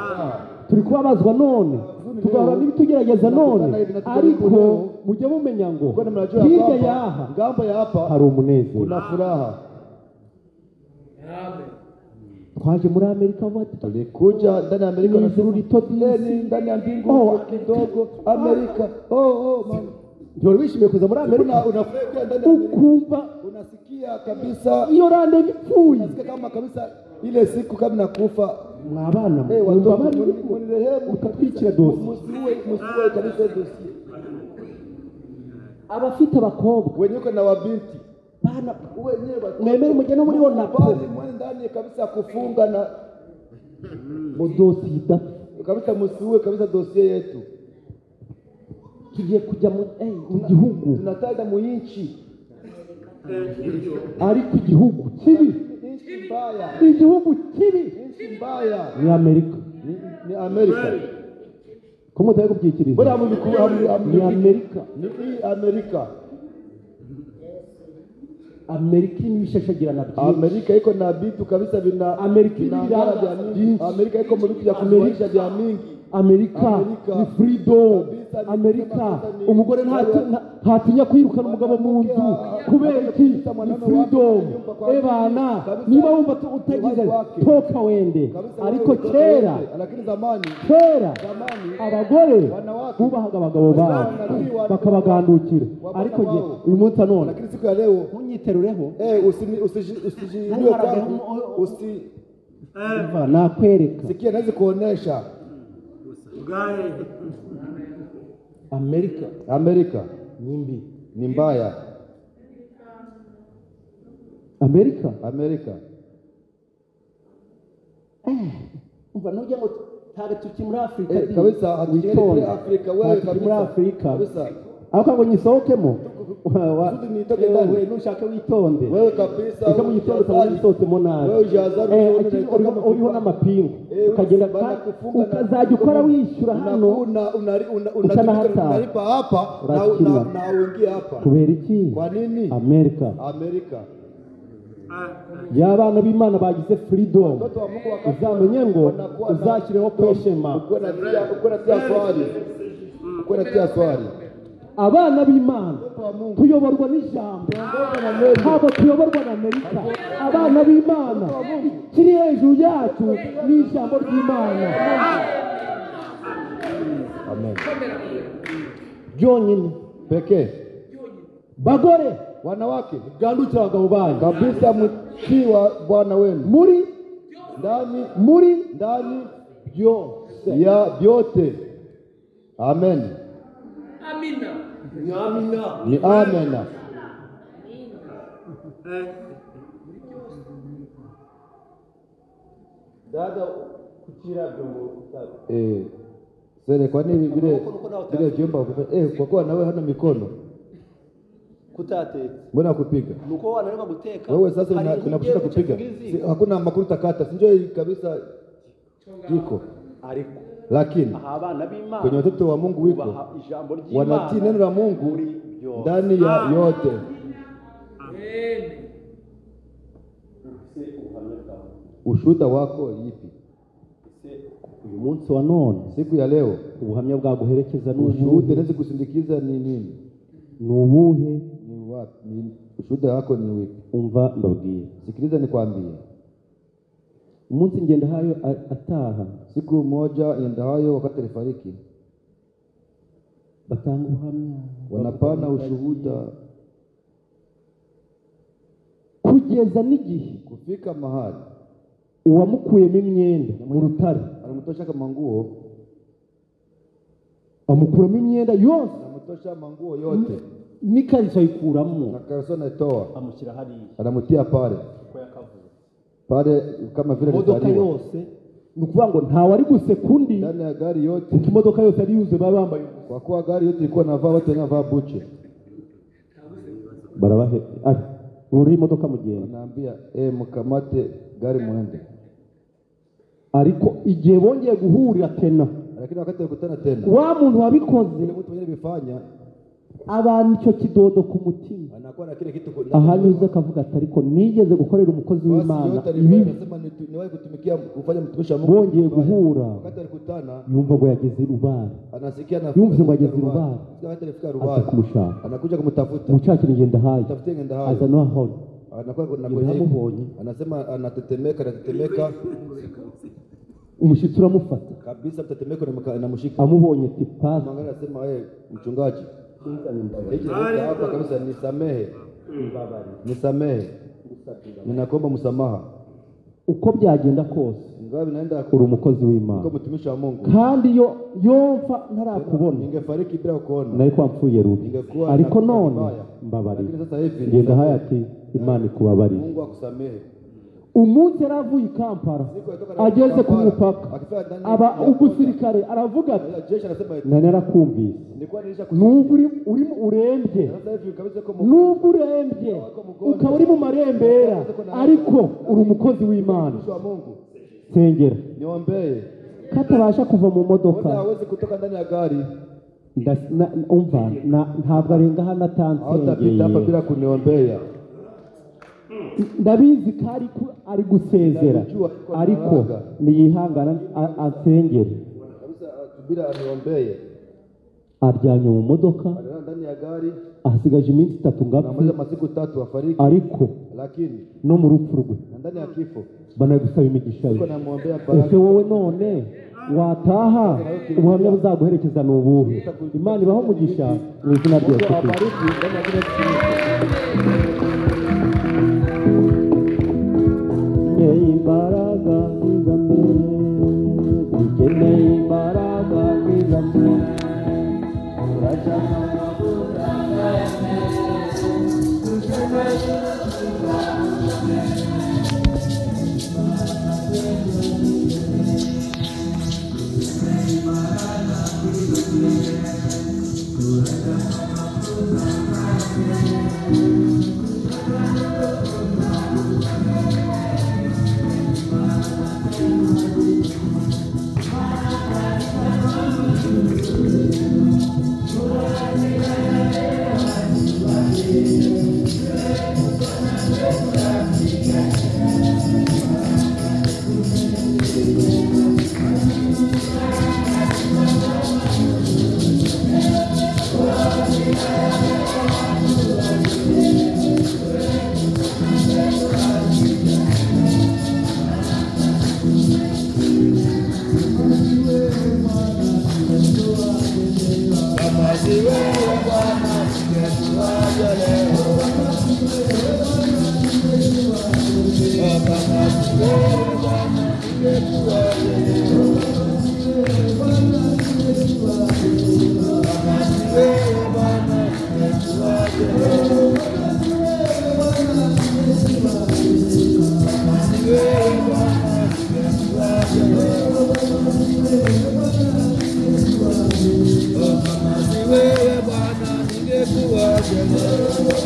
Turi kubabazwa none, tugahura n'ibitugerageza none, ariko mujye mumenya ngo kwa mnajua hirya kwamba yaha ngambo ya hapa hari umunezero. kuna furaha. Twaje muri Amerika vuba, Tulikuja ndani ya Amerika na ijuru rito leni ndani ya mbingu kidogo Amerika. Man. ndio wishimiye kuza muri Amerika, Unafurahia ndani ya Amerika. ukumva Unasikia kabisa iyo rande bipfuye. unasikia kama kabisa ile siku kama nakufa. Mwabana Watoto mwumva bari mwenirehemu ukatwikira dose, msikuwe kabisa dossier. abafite abakobwa Wenye uko na wabinti. bana Wenyewe watoto. mwemere mugende muri onapo Bali mwende ndani kabisa kufunga na mu dosiye idapfa kabisa msiuwe kabisa dossier yetu. tugiye kujya mu gihugu Tunataja mu inchi. ariko igihugu kibi Inchi mbaya. igihugu kibi Inchi mbaya. ni Amerika Ni Amerika. ko mutaye kubyikiriza Bora mu bikuba ni Amerika ni Amerika. Amerika n'ibishashagirana byinshi Amerika iko na vitu kabisa Amerika vinangara vya mingi. Amerika iko mu vitu vya kunurisha vya mingi. Amerika ni freedom Amerika umugore ntatinya kwirukana umugabo mu nzu kubera iki ni freedom ebana niba wumva utagize toka wende ariko kera Lakini zamani abagore bubahaga abagabo babo bakabagandukira ariko uyu munsi none lakini siku ya leo ntunyiterureho usijijue nakwereka sikia naweza kuonesha Amerika ni mbaya. Amerika umva nujya ngo tage tuki muri Afrika kabisa hatujeni muri Afrika wewe kabisa ako ngo nyisohokemo nitoke ndani wewe nushaka witonde wewe kabisa uje mu gitondo utagisohokemo nabi wewe ujazana uriho n'amapingu ukagenda ukazajya ukora wishyura hano unalipa hapa na uingie hapa kubera iki kwa nini Amerika y'abana b'Imana bagize freedom uzamenye ngo uzashyireho question mark ukora tia swali abana b'Imana tuyoborwa n'ijambo ntabwo tuyoborwa na Amerika abana b'Imana kiri hejuru yacu n'ijambo ry'Imana amen byonyine pekee bagore wanawake gandukira abagabo banyu kabisa mtiwa bwana wenu muri ndani byose ya vyote amen ni amena dada kukira byombo sere kwa nini vile vyomba kwa kuwa nawe hana mikono kutate mbona kupiga nuko wanarema guteka wewe sasa unakushika kupiga hakuna makuru takata sinjoi kabisa jiko ariko lakini abana b'Imana kwenye watoto wa Mungu wiko wanatii neno la Mungu ndani ya yote. Amen. Ushuhuda wako ipi? Uyu munsi wa none siku ya leo ubuhamya bwaguherekeza n'ushuhuda neze kusindikiza ni nini? Nubuhe ni wapi? Ushuhuda wako ni wipi? Umva ndabwiye. Sikiliza nikwambie. Umunsi ngenda hayo ataha siku moja ngenda hayo wakati alifariki batanga ubuhamya wanapana ushuhuda kugeza n'igihe kufika mahali uwamukuyemo imyenda mu rutare aramutosha kama nguo amukuramo imyenda yose aramutosha manguo yote n'ikariso ayikuramo na kariso anatoa amushyira hariya anamutia pale ko yakavuze pale kama vile imodoka yose nukuvuga ngo ntawe ari gusekundi ndani ya gari yote kuko imodoka yose ari yuze bambaye kwa kuwa gari yote ilikuwa navaa watu wanavaa buche barabahe ari muri imodoka mugenda naambia mkamate gari muende ariko igihe bongeye guhurira tena lakini wakati wakutana tena wa muntu wabikoze mtu mwenye bifanya abantu icyo kidodo ku mutima anakuwa na kile kitu ahanyuze akavuga ati ariko nigeze gukorera umukozi w'Imana ibi nasema niwahi kutumikia kufanya mtumishi wa Mungu bongeye guhura wakati alikutana yumva ngo yageze rubari anasikia na yumva ngo yageze rubari wakati alifika rubari kumushaka anakuja kumtafuta muchakira ngenda hayi tafutie ngenda hayi aza no aho anakuwa na kwenye anasema anatetemeka umushitsi uramufata kabisa mtetemeko na mshika amubonye tipasi mwangalia anasema mchungaji hiki hapa kabisa nisamehe ninakuomba msamaha uko byagenda kose ingawa naenda uri umukozi w'Imana kwa mtumishi wa Mungu kandi yo yomfa ntarakubona ningefariki bila kuona nari kwapfuye rubi ariko none mbabarira ngenda haya ati Imana ikubabarire Mungu akusamehe umunsi yaravuye i Kampala ageze ku mupaka aba umusirikare aravuga ati nari narakumvise nubwo urimo urembye nubwo urembye ukaba uri mu marembera ariko uri umukozi w'Imana sengera niombee katabasha kuva mu modoka hawezi kutoka ndani ya gari umva ntabwo arenga hano atanzengeye hapa bila kuniombea ndabizi ko ari gusezera ariko niyihangana ansengere bila aniombee aryamye mu modoka ndani ya gari ahasigaje iminsi 3 ngapfa masiku 3 afariki ariko lakini no mu rupfu rwe ndani ya kifo banagusaba imigisha ye namwombea baraka ese wowe none wataha ubuhamya buzaguherekeza n'ubuhe Imana ibaho umugisha mu izina rya Yesu imbaraga zizame dukeneye imbaraga zizame urashaka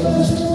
Bwana